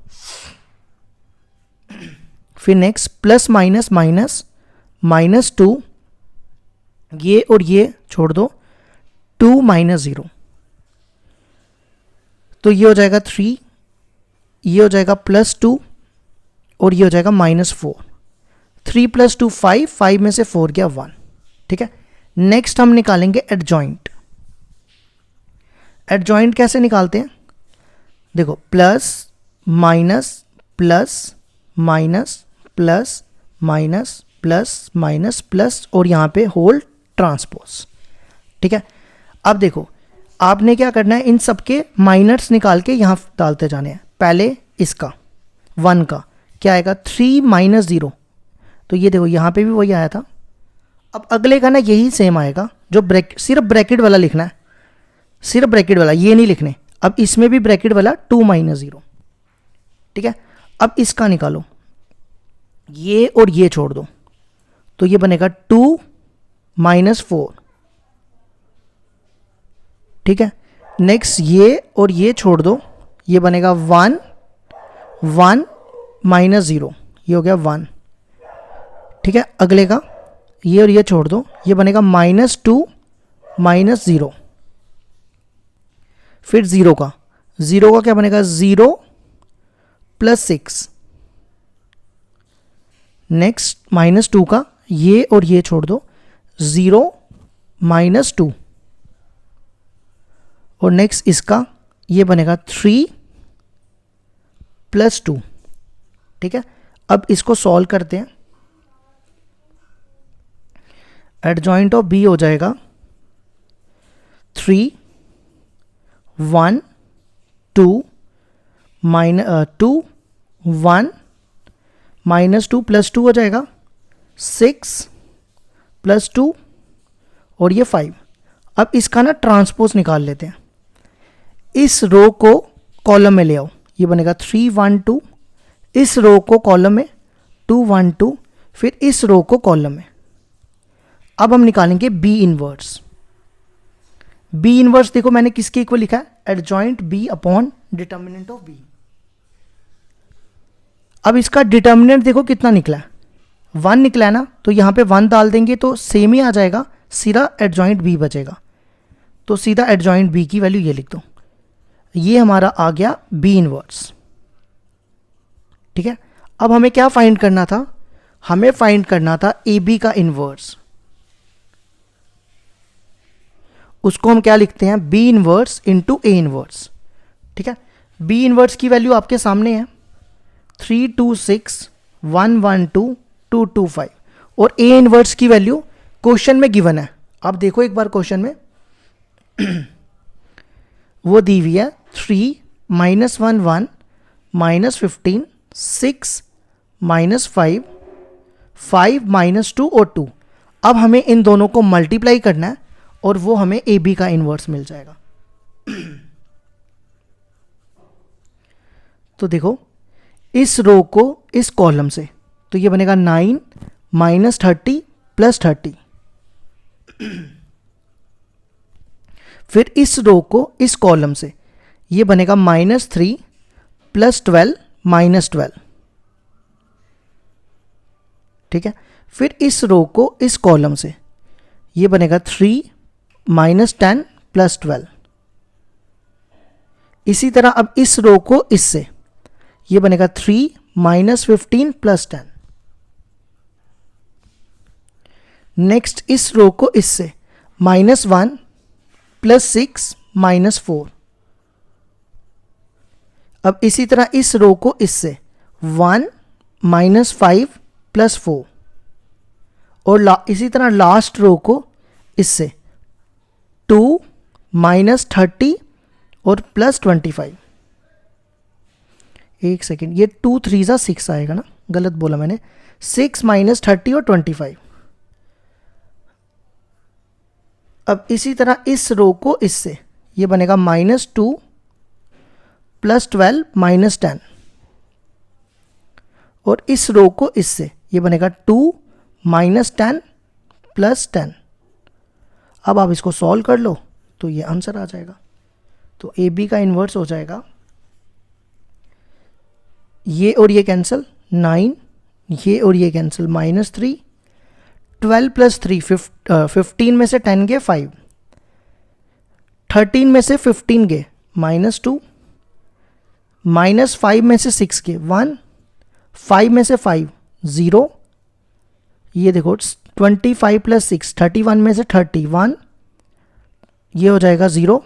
फिर नेक्स्ट प्लस माइनस माइनस -2, ये और ये छोड़ दो, 2 -0, तो ये हो जाएगा 3, ये हो जाएगा +2 और ये हो जाएगा -4। 3 + 2 5, 5 में से 4 गया 1। ठीक है, नेक्स्ट हम निकालेंगे एडजॉइंट। एडजॉइंट कैसे निकालते हैं, देखो plus minus plus minus plus minus plus minus plus और यहाँ पे होल ट्रांसपोज। ठीक है, अब देखो आपने क्या करना है, इन सबके माइनर्स निकाल के यहाँ डालते जाने हैं। पहले इसका 1 का क्या आएगा, 3 -0, तो ये देखो यहाँ पे भी वही आया था। अब अगले का ना यही सेम आएगा, जो सिर्फ ब्रैकेट वाला लिखना है, सिर्फ ब्रैकेट वाला, ये नहीं लिखने। अब इसमें भी ब्रैकेट वाला 2 -0। ठीक है, अब इसका निकालो, ये और ये छोड़ दो, तो ये बनेगा 2 -4। ठीक है, नेक्स्ट ये और ये छोड़ दो, ये बनेगा 1 1 -0, ये हो गया 1। ठीक है, अगले का ये और ये छोड़ दो, ये बनेगा -2 -0, फिर 0 का क्या बनेगा, 0 + 6, नेक्स्ट -2 का ये और ये छोड़ दो, 0 -2 और नेक्स्ट इसका ये बनेगा 3 + 2। ठीक है, अब इसको सॉल्व करते हैं। एडजॉइंट ऑफ बी हो जाएगा 3 1 2 -2 1 -2 + 2 हो जाएगा 6 + 2 और ये 5। अब इसका ना ट्रांसपोज निकाल लेते हैं। इस रो को कॉलम में ले आओ, ये बनेगा 3 1 2, इस रो को कॉलम में 2 1 2, फिर इस रो को कॉलम में। अब हम निकालेंगे बी इनवर्स। बी इनवर्स देखो मैंने किसके इक्वल लिखा है, adjoint B upon determinant of B. अब इसका डिटर्मिनेंट देखो कितना निकला है, 1 निकला है ना, तो यहाँ पे 1 डाल देंगे तो सेम ही आ जाएगा, सीधा एडजॉइंट बी बचेगा। तो सीधा एडजॉइंट बी की वैल्यू ये लिख दो, ये हमारा आ गया बी इनवर्स। ठीक है, अब हमें क्या फाइंड करना था, हमें फाइंड करना था ए बी का इनवर्स। उसको हम क्या लिखते हैं, B inverse into A inverse. ठीक है, बी इनवर्स की वैल्यू आपके सामने है 3 2 6 1 1 2 2 2 5 और ए इनवर्स की वैल्यू क्वेश्चन में गिवन है। आप देखो एक बार क्वेश्चन में वो दी हुई है 3 -1 1 -15 6 -5 5 -2 और 2। अब हमें इन दोनों को मल्टीप्लाई करना है और वो हमें ए बी का इन्वर्स मिल जाएगा। तो देखो इस रो को इस कॉलम से, तो ये बनेगा 9 माइनस 30 प्लस 30। फिर इस रो को इस कॉलम से, ये बनेगा -3 प्लस 12 माइनस 12। ठीक है, फिर इस रो को इस कॉलम से, ये बनेगा 3 माइनस 10 प्लस 12। इसी तरह अब इस रो को इससे, ये बनेगा 3 माइनस 15 प्लस 10। नेक्स्ट इस रो को इससे, -1 प्लस 6 माइनस 4। अब इसी तरह इस रो को इससे 1 माइनस 5 प्लस 4, और इसी तरह लास्ट रो को इससे 2 माइनस 30 और प्लस 25। एक सेकेंड, ये 2 3 सा 6 आएगा ना, गलत बोला मैंने। 6 माइनस 30 और 25। अब इसी तरह इस रो को इससे, ये बनेगा -2 प्लस 12 माइनस 10, और इस रो को इससे, ये बनेगा 2 माइनस 10 प्लस 10। अब आप इसको सॉल्व कर लो तो ये आंसर आ जाएगा। तो ए बी का इन्वर्स हो जाएगा, ये और ये कैंसिल 9, ये और ये कैंसिल -3, 12 प्लस 3 15 में से 10 गए 5, 13 में से 15 गए -2, -5 में से 6 गए 1, 5 में से 5 0। ये देखो 25 प्लस 6 31 में से 31, ये हो जाएगा 0,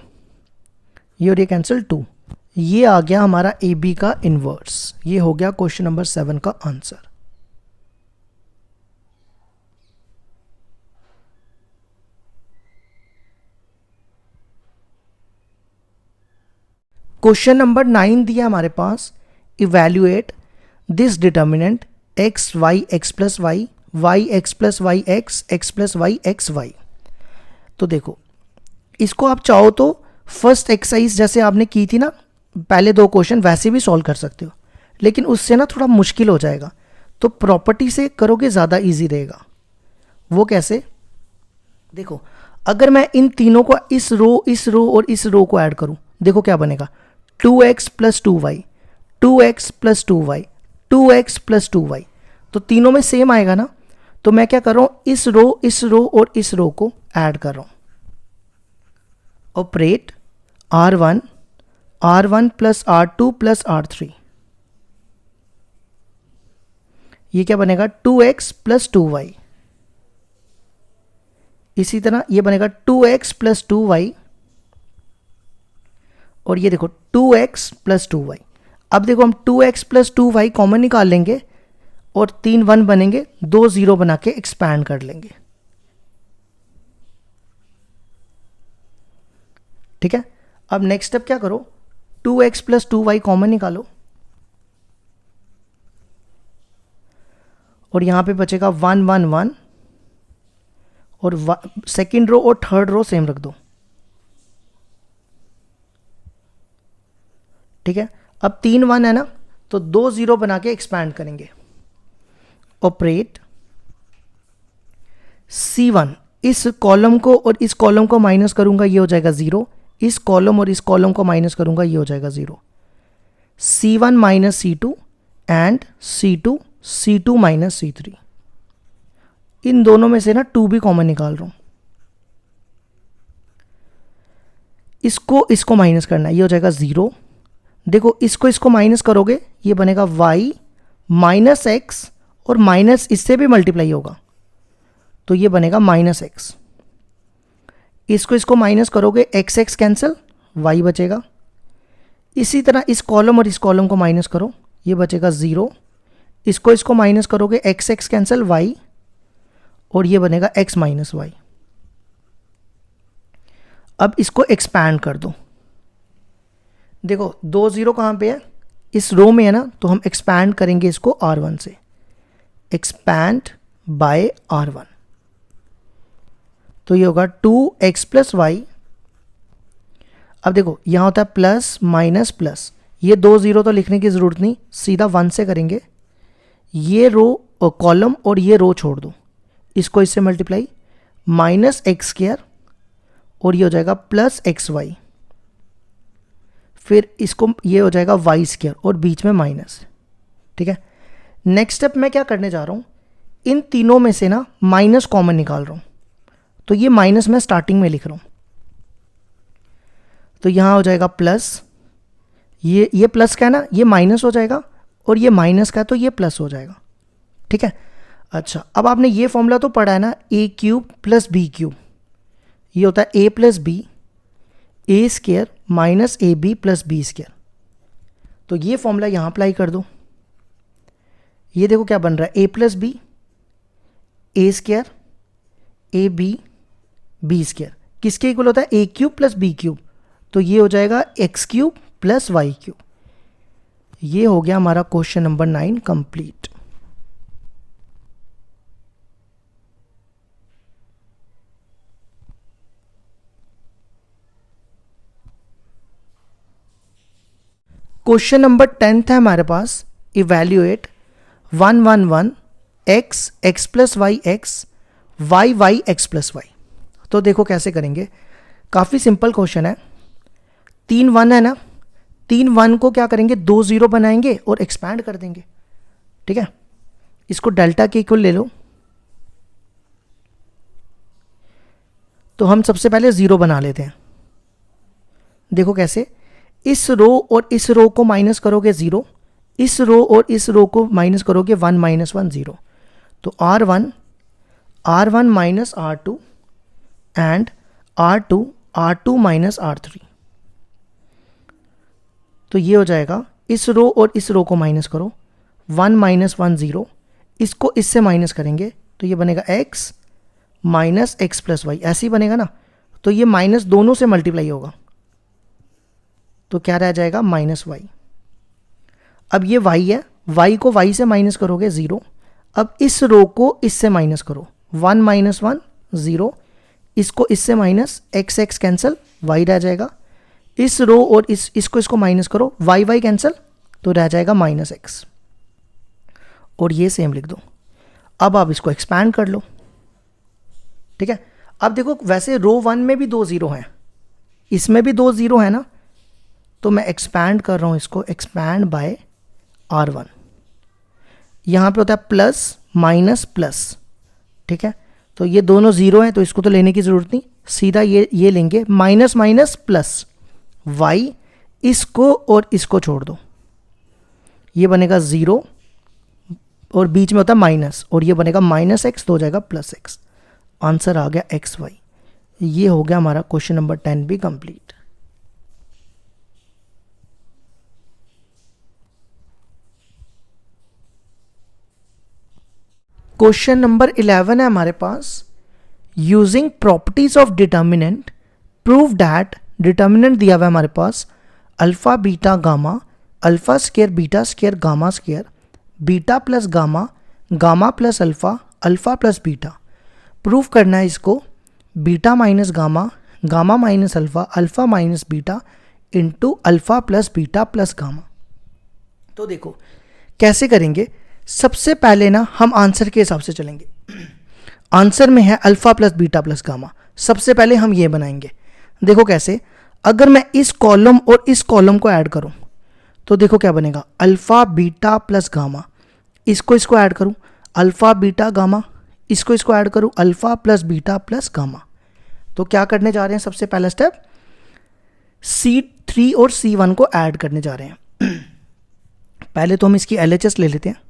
ये और ये कैंसिल 2। ये आ गया हमारा ए बी का इन्वर्स। ये हो गया क्वेश्चन नंबर 7 का आंसर। क्वेश्चन नंबर 9 दिया हमारे पास, evaluate this determinant x y x plus y, y x plus y x, x plus y x y. तो देखो इसको आप चाहो तो फर्स्ट एक्सरसाइज जैसे आपने की थी ना, पहले 2 क्वेश्चन, वैसे भी सॉल्व कर सकते हो, लेकिन उससे ना थोड़ा मुश्किल हो जाएगा। तो प्रॉपर्टी से करोगे ज़्यादा इजी रहेगा। वो कैसे? देखो अगर मैं इन तीनों को इस रो और इस रो को ऐड करूं, देखो क्या बनेगा, 2x plus 2y, 2x plus 2y, 2x plus 2y। तो तीनों में सेम आएगा ना। तो मैं क्या कर रहा हूं, इस रो और इस रो को ऐड कर रहा हूं। Operate R1 plus R2 plus R3, ये क्या बनेगा 2x प्लस 2y। इसी तरह ये बनेगा 2x प्लस 2y, और ये देखो 2x प्लस 2y। अब देखो हम 2x प्लस 2y कॉमन निकाल लेंगे और 3 1 बनेंगे, 2 0 बना के एक्सपैंड कर लेंगे। ठीक है, अब नेक्स्ट स्टेप क्या करो, 2x प्लस 2y कॉमन निकालो, और यहां पे बचेगा 1 1 1, और सेकेंड रो और थर्ड रो सेम रख दो। ठीक है, अब 3 1 है ना, तो 2 0 बना के एक्सपैंड करेंगे। ऑपरेट C1, इस कॉलम को और इस कॉलम को माइनस करूंगा, ये हो जाएगा 0। इस कॉलम और इस कॉलम को माइनस करूंगा, ये हो जाएगा 0। C1 minus C2 and C2 minus C3। इन दोनों में से ना 2 भी कॉमन निकाल रहा हूं। इसको माइनस करना है, ये हो जाएगा 0। देखो इसको माइनस करोगे, ये बनेगा y माइनस एक्स, और माइनस इससे भी मल्टीप्लाई होगा, तो ये बनेगा -x। इसको माइनस करोगे, x कैंसिल, y बचेगा। इसी तरह इस कॉलम और इस कॉलम को माइनस करो, ये बचेगा 0। इसको माइनस करोगे, x कैंसिल, y, और ये बनेगा x माइनस y। अब इसको एक्सपैंड कर दो। देखो 2 0 कहाँ पे है, इस रो में है ना, तो हम एक्सपैंड करेंगे इसको R1 से, एक्सपैंड बाय R1। तो ये होगा 2x प्लस वाई। अब देखो यहां होता है प्लस माइनस प्लस, ये 2 0 तो लिखने की ज़रूरत नहीं, सीधा 1 से करेंगे। ये रो और कॉलम और ये रो छोड़ दो, इसको इससे मल्टीप्लाई, माइनस एक्स स्क्वायर और ये हो जाएगा प्लस एक्स वाई, फिर इसको ये हो जाएगा वाई स्क्वायर और बीच में माइनस। ठीक है, नेक्स्ट स्टेप मैं क्या करने जा रहा हूँ, इन तीनों में से ना माइनस कॉमन निकाल रहा हूँ, तो ये माइनस मैं स्टार्टिंग में लिख रहा हूँ, तो यहाँ हो जाएगा प्लस, ये प्लस का है ना, ये माइनस हो जाएगा, और ये माइनस का है तो ये प्लस हो जाएगा। ठीक है, अच्छा अब आपने ये फॉर्मूला तो पढ़ा है ना, a cube plus b cube, ये होता है a plus b a square minus A b plus b square. तो ये फॉर्मूला यहाँ अप्लाई कर दो, ये देखो क्या बन रहा है, a plus b a square a b b square किसके इक्वल होता है, a cube plus b cube, तो ये हो जाएगा x cube plus y cube. ये हो गया हमारा question number 9 complete. Question number 10 है हमारे पास, evaluate 1 x x plus y x y y x plus y. तो देखो कैसे करेंगे, काफ़ी सिंपल क्वेश्चन है। 3 1 है ना, 3 1 को क्या करेंगे, 2 0 बनाएंगे और एक्सपैंड कर देंगे। ठीक है, इसको डेल्टा के इक्वल ले लो, तो हम सबसे पहले 0 बना लेते हैं। देखो कैसे, इस रो और इस रो को माइनस करोगे 0, इस रो और इस रो को माइनस करोगे 1 -1 0, तो R1 minus R2 and R2 minus R3। तो ये हो जाएगा, इस रो और इस रो को माइनस करो, 1 -1 0, इसको इससे माइनस करेंगे तो ये बनेगा x minus X plus Y, ऐसे ही बनेगा ना, तो ये माइनस दोनों से मल्टीप्लाई होगा, तो क्या रह जाएगा माइनस वाई। अब ये y है, y को y से माइनस करोगे 0, अब इस रो को इससे माइनस करो, 1 -1 0, इसको इससे minus, x x cancel, y रह जाएगा, इस रो और इसको माइनस करो, y y कैंसिल, तो रह जाएगा माइनस x, और ये सेम लिख दो। अब आप इसको एक्सपैंड कर लो। ठीक है, अब देखो वैसे रो 1 में भी 2 0 हैं, इसमें भी 2 0 है ना, तो मैं एक्सपैंड कर रहा हूँ इसको, एक्सपैंड बाय R1। यहाँ पे होता है प्लस माइनस प्लस। ठीक है, तो ये दोनों 0 हैं तो इसको तो लेने की ज़रूरत नहीं, सीधा ये लेंगे, माइनस माइनस प्लस y, इसको और इसको छोड़ दो, ये बनेगा 0 और बीच में होता है माइनस, और ये बनेगा माइनस एक्स, तो हो जाएगा प्लस एक्स। आंसर आ गया एक्स वाई। ये हो गया हमारा क्वेश्चन नंबर 10 भी कंप्लीट। क्वेश्चन नंबर 11 है हमारे पास, using properties of determinant prove that, determinant दिया हुआ है हमारे पास alpha beta gamma, alpha square beta square gamma square, beta plus gamma, gamma plus alpha, alpha plus beta. Prove करना है इसको, beta minus gamma, gamma minus alpha, alpha minus beta into alpha plus beta plus gamma. तो देखो कैसे करेंगे, सबसे पहले ना हम आंसर के हिसाब से चलेंगे। आंसर में है alpha plus beta plus gamma, सबसे पहले हम ये बनाएंगे। देखो कैसे, अगर मैं इस कॉलम और इस कॉलम को ऐड करूं तो देखो क्या बनेगा, अल्फा बीटा प्लस गामा, इसको ऐड करूं अल्फा बीटा गामा, इसको ऐड करूं alpha plus beta plus gamma. तो क्या करने जा रहे हैं, सबसे पहला स्टेप C3 और C1 को ऐड करने जा रहे हैं। पहले तो हम इसकी LHS ले लेते हैं।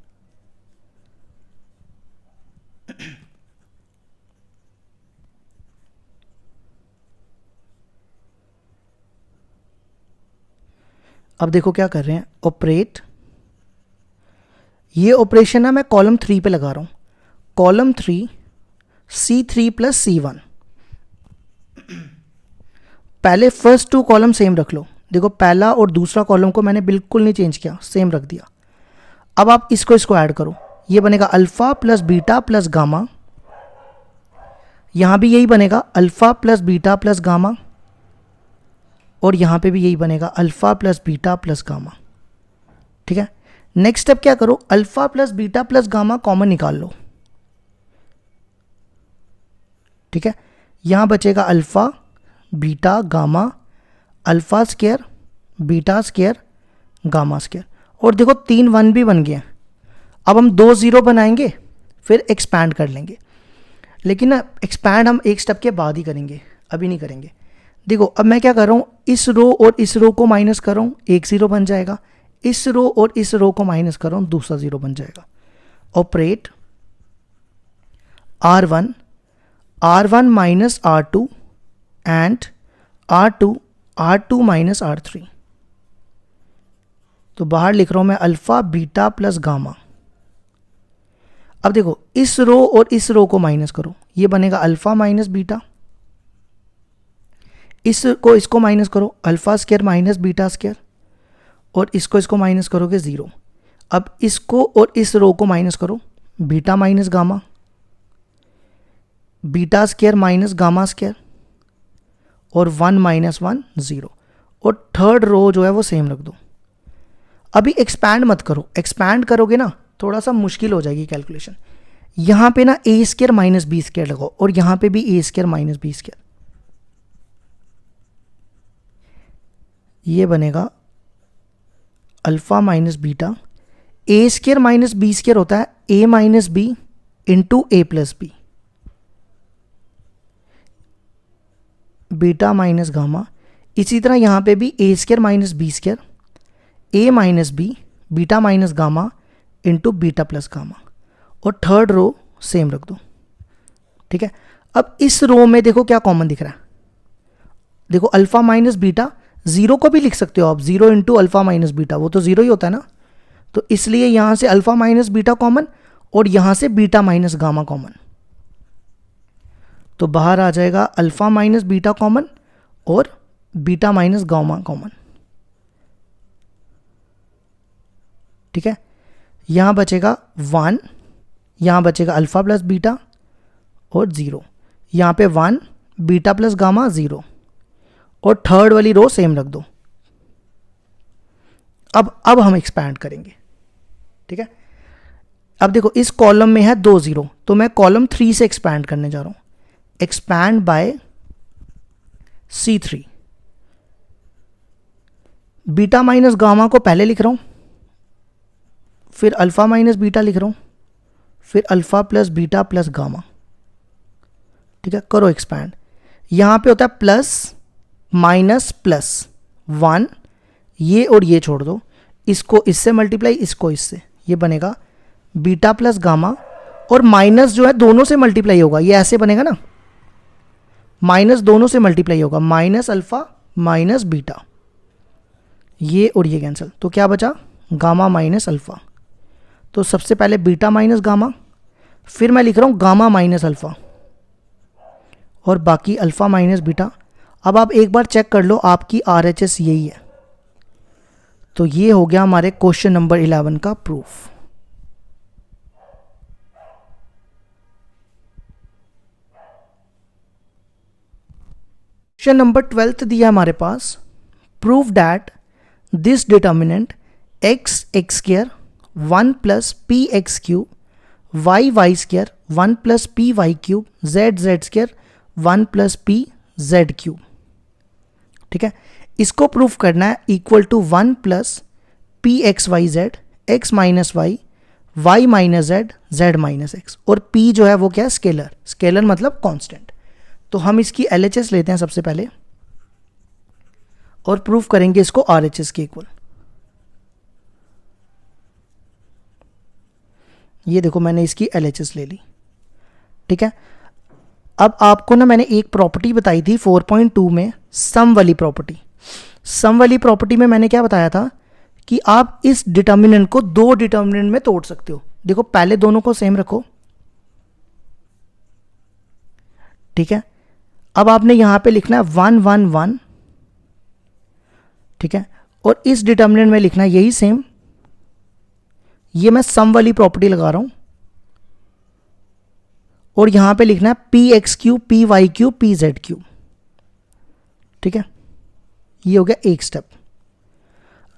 अब देखो क्या कर रहे हैं, ऑपरेट, ये ऑपरेशन ना मैं कॉलम 3 पे लगा रहा हूं, कॉलम 3 C3 प्लस C1। पहले फर्स्ट 2 कॉलम सेम रख लो, देखो पहला और दूसरा कॉलम को मैंने बिल्कुल नहीं चेंज किया, सेम रख दिया। अब आप इसको ऐड करो, ये बनेगा alpha plus beta plus gamma, यहां भी यही बनेगा alpha plus beta plus gamma, और यहां पे भी यही बनेगा alpha plus beta plus gamma. ठीक है, नेक्स्ट स्टेप क्या करो, alpha plus beta plus gamma common निकाल लो। ठीक है, यहां बचेगा alpha beta gamma, alpha square beta square gamma square, और देखो 3 1 भी बन गए। अब हम 2 0 बनाएंगे, फिर एक्सपैंड कर लेंगे, लेकिन ना एक्सपैंड हम एक स्टेप के बाद ही करेंगे, अभी नहीं करेंगे। देखो अब मैं क्या कर रहा हूँ, इस रो और इस रो को माइनस कर रहा हूँ, एक 0 बन जाएगा, इस रो और इस रो को माइनस कर रहा हूँ, दूसरा 0 बन जाएगा। Operate R1 minus R2 and R2 minus R3। तो बाहर लिख रहा हूं मैं अल्फा बीटा प्लस गामा। अब देखो इस रो और इस रो को माइनस करो, ये बनेगा अल्फा माइनस बीटा, इसको माइनस करो, alpha square minus beta square, और इसको माइनस करोगे 0। अब इसको और इस रो को माइनस करो, beta minus gamma, beta square minus gamma square, और 1 माइनस 1 0, और थर्ड रो जो है वो सेम रख दो। अभी एक्सपैंड मत करो, एक्सपैंड करोगे ना थोड़ा सा मुश्किल हो जाएगी कैलकुलेशन। यहां पे ना a square minus B square लगाओ, और यहां पे भी a square minus B square, ये बनेगा alpha minus beta. A square minus B square होता है a minus B into A plus b, beta minus gamma. इसी तरह यहां पे भी a square minus B square, a minus b beta minus gamma into beta plus gamma, और third row same रख दो। ठीक है, अब इस रो में देखो क्या कॉमन दिख रहा है, देखो अल्फा माइनस बीटा, 0 को भी लिख सकते हो आप, 0 इंटू अल्फा माइनस बीटा, वो तो 0 ही होता है ना, तो इसलिए यहां से अल्फा माइनस बीटा कॉमन, और यहां से बीटा माइनस गामा कॉमन, तो बाहर आ जाएगा अल्फा माइनस बीटा कॉमन और बीटा माइनस गामा कॉमन। ठीक है, यहां बचेगा 1, यहां बचेगा अल्फा प्लस बीटा और 0, यहां पे 1 बीटा प्लस गामा 0, और थर्ड वाली रो सेम रख दो। अब हम एक्सपैंड करेंगे। ठीक है, अब देखो इस कॉलम में है 2 0, तो मैं कॉलम 3 से एक्सपैंड करने जा रहा हूं, expand by C3। Beta minus gamma को पहले लिख रहा हूं, फिर अल्फा माइनस बीटा लिख रहा हूं, फिर alpha plus beta plus gamma. ठीक है, करो एक्सपैंड। यहां पे होता है प्लस माइनस प्लस 1, ये और ये छोड़ दो, इसको इससे मल्टीप्लाई, इसको इससे, ये बनेगा बीटा प्लस गामा, और माइनस जो है दोनों से मल्टीप्लाई होगा, ये ऐसे बनेगा ना, माइनस दोनों से मल्टीप्लाई होगा, माइनस अल्फा माइनस बीटा, ये और ये कैंसिल, तो क्या बचा गामा माइनस अल्फा। तो सबसे पहले बीटा माइनस गामा, फिर मैं लिख रहा हूं गामा माइनस अल्फा, और बाकी अल्फा माइनस बीटा। अब आप एक बार चेक कर लो आपकी RHS यही है। तो ये हो गया हमारे क्वेश्चन नंबर 11 का प्रूफ। क्वेश्चन नंबर 12 दिया हमारे पास, prove that this determinant x x square 1 plus P x cube, y y square 1 plus p Y cube, z z square 1 plus p Z cube. ठीक है, इसको प्रूफ करना है equal to 1 plus P x Y Z, x minus Y, Y minus Z, Z minus x, और p जो है वो क्या है स्केलर, स्केलर मतलब कांस्टेंट। तो हम इसकी LHS लेते हैं सबसे पहले, और प्रूफ करेंगे इसको RHS के इक्वल। ये देखो मैंने इसकी LHS ले ली। ठीक है, अब आपको ना मैंने एक प्रॉपर्टी बताई थी 4.2 में, सम वाली प्रॉपर्टी। सम वाली प्रॉपर्टी में मैंने क्या बताया था कि आप इस डिटर्मिनेंट को 2 डिटर्मिनेंट में तोड़ सकते हो। देखो पहले दोनों को सेम रखो। ठीक है, अब आपने यहां पे लिखना है 1 1 1। ठीक है, और इस डिटर्मिनेंट में लिखना है यही सेम। ये मैं सम वाली प्रॉपर्टी लगा रहा हूं, और यहां पे लिखना है P x cube, P Y cube, P Z cube. ठीक है, ये हो गया एक स्टेप।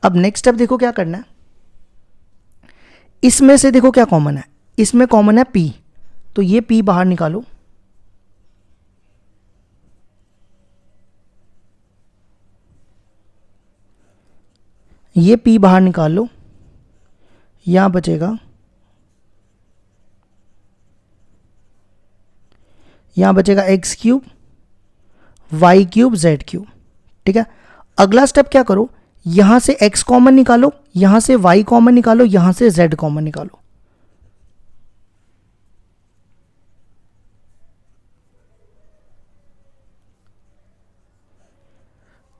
अब नेक्स्ट स्टेप देखो क्या करना है, इसमें से देखो क्या कॉमन है, इसमें कॉमन है p, तो ये p बाहर निकालो, ये p बाहर निकाल लो, यहां बचेगा, यहां बचेगा X cube Y cube Z cube. ठीक है, अगला स्टेप क्या करो, यहां से x कॉमन निकालो, यहां से y कॉमन निकालो, यहां से z कॉमन निकालो।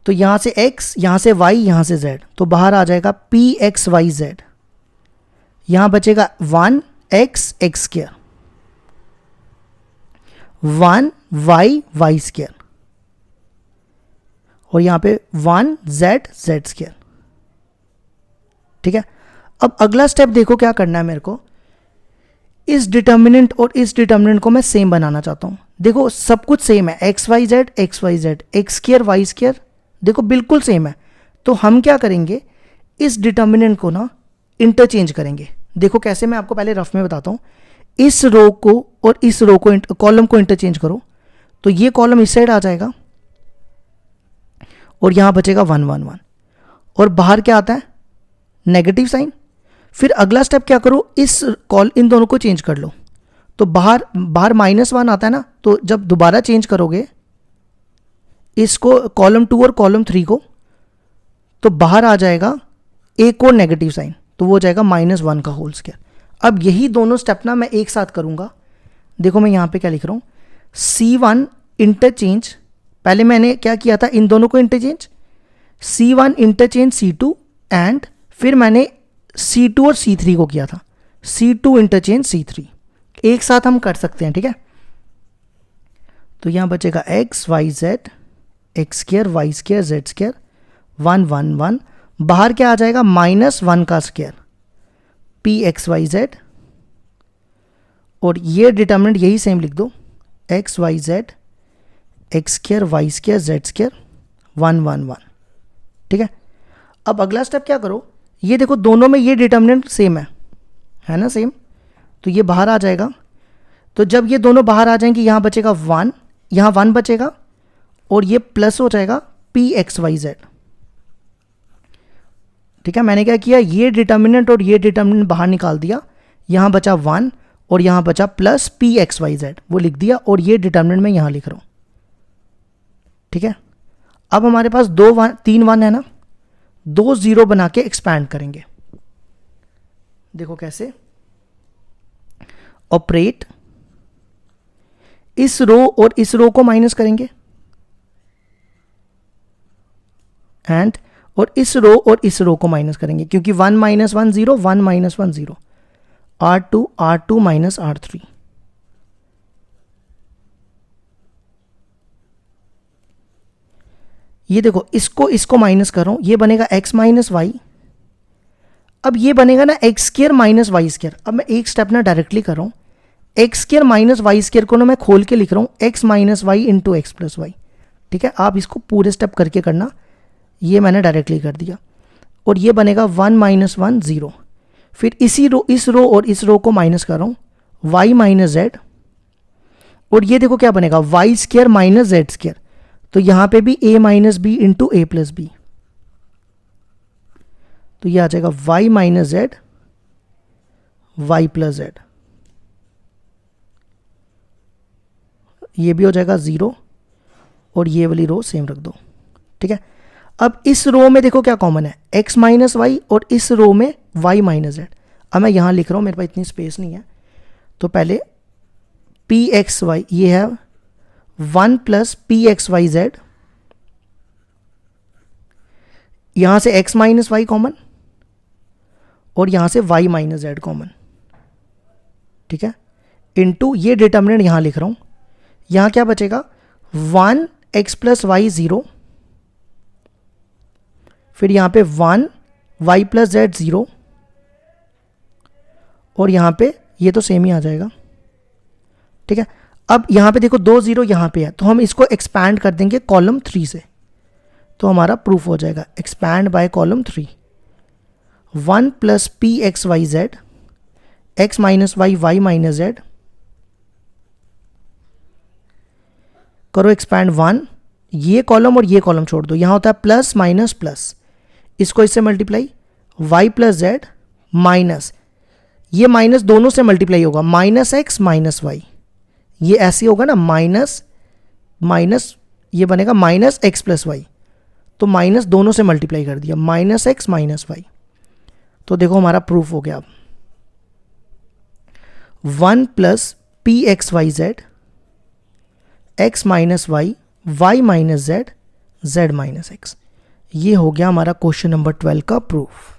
तो यहां से x, यहां से y, यहां से z, तो बाहर आ जाएगा p x y z। यहां बचेगा 1 x x square, 1 y y square, और यहां पे 1 z z स्क्वायर। ठीक है, अब अगला स्टेप देखो क्या करना है मेरे को, इस डिटर्मिनेंट और इस डिटर्मिनेंट को मैं सेम बनाना चाहता हूं। देखो सब कुछ सेम है, X Y Z, X square Y square, देखो बिल्कुल सेम है। तो हम क्या करेंगे, इस डिटर्मिनेंट को ना इंटरचेंज करेंगे। देखो कैसे, मैं आपको पहले रफ में बताता हूं। इस रो को और इस रो को, कॉलम को इंटरचेंज करो, तो ये कॉलम इस साइड आ जाएगा और यहां बचेगा 1 1 1, और बाहर क्या आता है, नेगेटिव साइन। फिर अगला स्टेप क्या करो, इन दोनों को चेंज कर लो, तो बाहर -1 आता है ना, तो जब दोबारा चेंज करोगे इसको, कॉलम 2 और कॉलम 3 को, तो बाहर आ जाएगा एक और नेगेटिव साइन, तो वो हो जाएगा -1 का होल स्क्वायर। अब यही दोनों स्टेप ना मैं एक साथ करूंगा। देखो मैं यहां पे क्या लिख रहा हूं, C1 इंटरचेंज, पहले मैंने क्या किया था, इन दोनों को interchange, C1 interchange C2, and फिर मैंने C2 और C3 को किया था, C2 इंटरचेंज C3। एक साथ हम कर सकते हैं। ठीक है, तो यहां बचेगा x y z, X square Y square Z square, 1 1 1, बाहर क्या आ जाएगा, -1 का square, p x y z, और ये डिटर्मिनेंट यही सेम लिख दो, x y z, X square Y square Z square, 1 1 1। ठीक है, अब अगला स्टेप क्या करो, ये देखो दोनों में ये डिटर्मिनेंट सेम है ना, सेम, तो ये बाहर आ जाएगा। तो जब ये दोनों बाहर आ जाएंगे, यहां बचेगा 1, यहां 1 बचेगा, और ये प्लस हो जाएगा p x y z। ठीक है, मैंने क्या किया, ये डिटर्मिनेंट और ये डिटर्मिनेंट बाहर निकाल दिया, यहां बचा 1 और यहां बचा plus p x y z, वो लिख दिया, और ये डिटर्मिनेंट मैं यहां लिख रहा हूं। ठीक है, अब हमारे पास 3 1 है ना, 2 0 बना के एक्सपैंड करेंगे। देखो कैसे, ऑपरेट, इस रो और इस रो को माइनस करेंगे, एंड और इस रो और इस रो को माइनस करेंगे, क्योंकि 1 -1 0, 1 -1 0, R2 माइनस R3। ये देखो इसको माइनस कर रहा हूं, ये बनेगा x माइनस वाई, अब ये बनेगा ना X square minus Y square. अब मैं एक स्टेप ना डायरेक्टली कर रहा हूं, X square minus Y square को ना मैं खोल के लिख रहा हूं, x minus Y into X plus Y. ठीक है, आप इसको पूरे स्टेप करके करना, ये मैंने डायरेक्टली कर दिया, और ये बनेगा 1 -1 0। फिर इस रो और इस रो को माइनस कर रहा हूं, y माइनस जेड, और ये देखो क्या बनेगा, Y square minus Z square, तो यहां पे भी a minus B into A plus B, तो ये आ जाएगा y minus Z Y plus Z, ये भी हो जाएगा 0, और ये वाली रो सेम रख दो। ठीक है, अब इस रो में देखो क्या कॉमन है, x माइनस वाई, और इस रो में y माइनस जेड। अब मैं यहां लिख रहा हूं, मेरे पास इतनी स्पेस नहीं है, तो पहले p x y, ये है 1 प्लस p x y z, यहां से x माइनस वाई कॉमन, और यहां से y माइनस जेड कॉमन। ठीक है, इंटू ये डिटर्मिनेंट यहां लिख रहा हूं, यहां क्या बचेगा, 1 x प्लस वाई 0, फिर यहां पे 1 y प्लस जेड 0, और यहां पे ये तो सेम ही आ जाएगा। ठीक है, अब यहां पे देखो 2 0 यहां पे है, तो हम इसको एक्सपैंड कर देंगे कॉलम 3 से, तो हमारा प्रूफ हो जाएगा, एक्सपैंड बाय कॉलम 3, 1 प्लस p x y z x minus Y, Y minus Z, करो एक्सपैंड 1, ये कॉलम और ये कॉलम छोड़ दो, यहां होता है प्लस माइनस प्लस, इसको इससे multiply y plus Z minus, ये माइनस दोनों से मल्टीप्लाई होगा, माइनस एक्स माइनस वाई, ये ऐसे होगा ना, माइनस माइनस ये बनेगा माइनस एक्स प्लस वाई, तो माइनस दोनों से मल्टीप्लाई कर दिया, माइनस एक्स माइनस वाई। तो देखो हमारा प्रूफ हो गया अब 1 plus P x Y Z, x minus Y, Y minus Z, Z minus X. ये हो गया हमारा क्वेश्चन नंबर 12 का प्रूफ।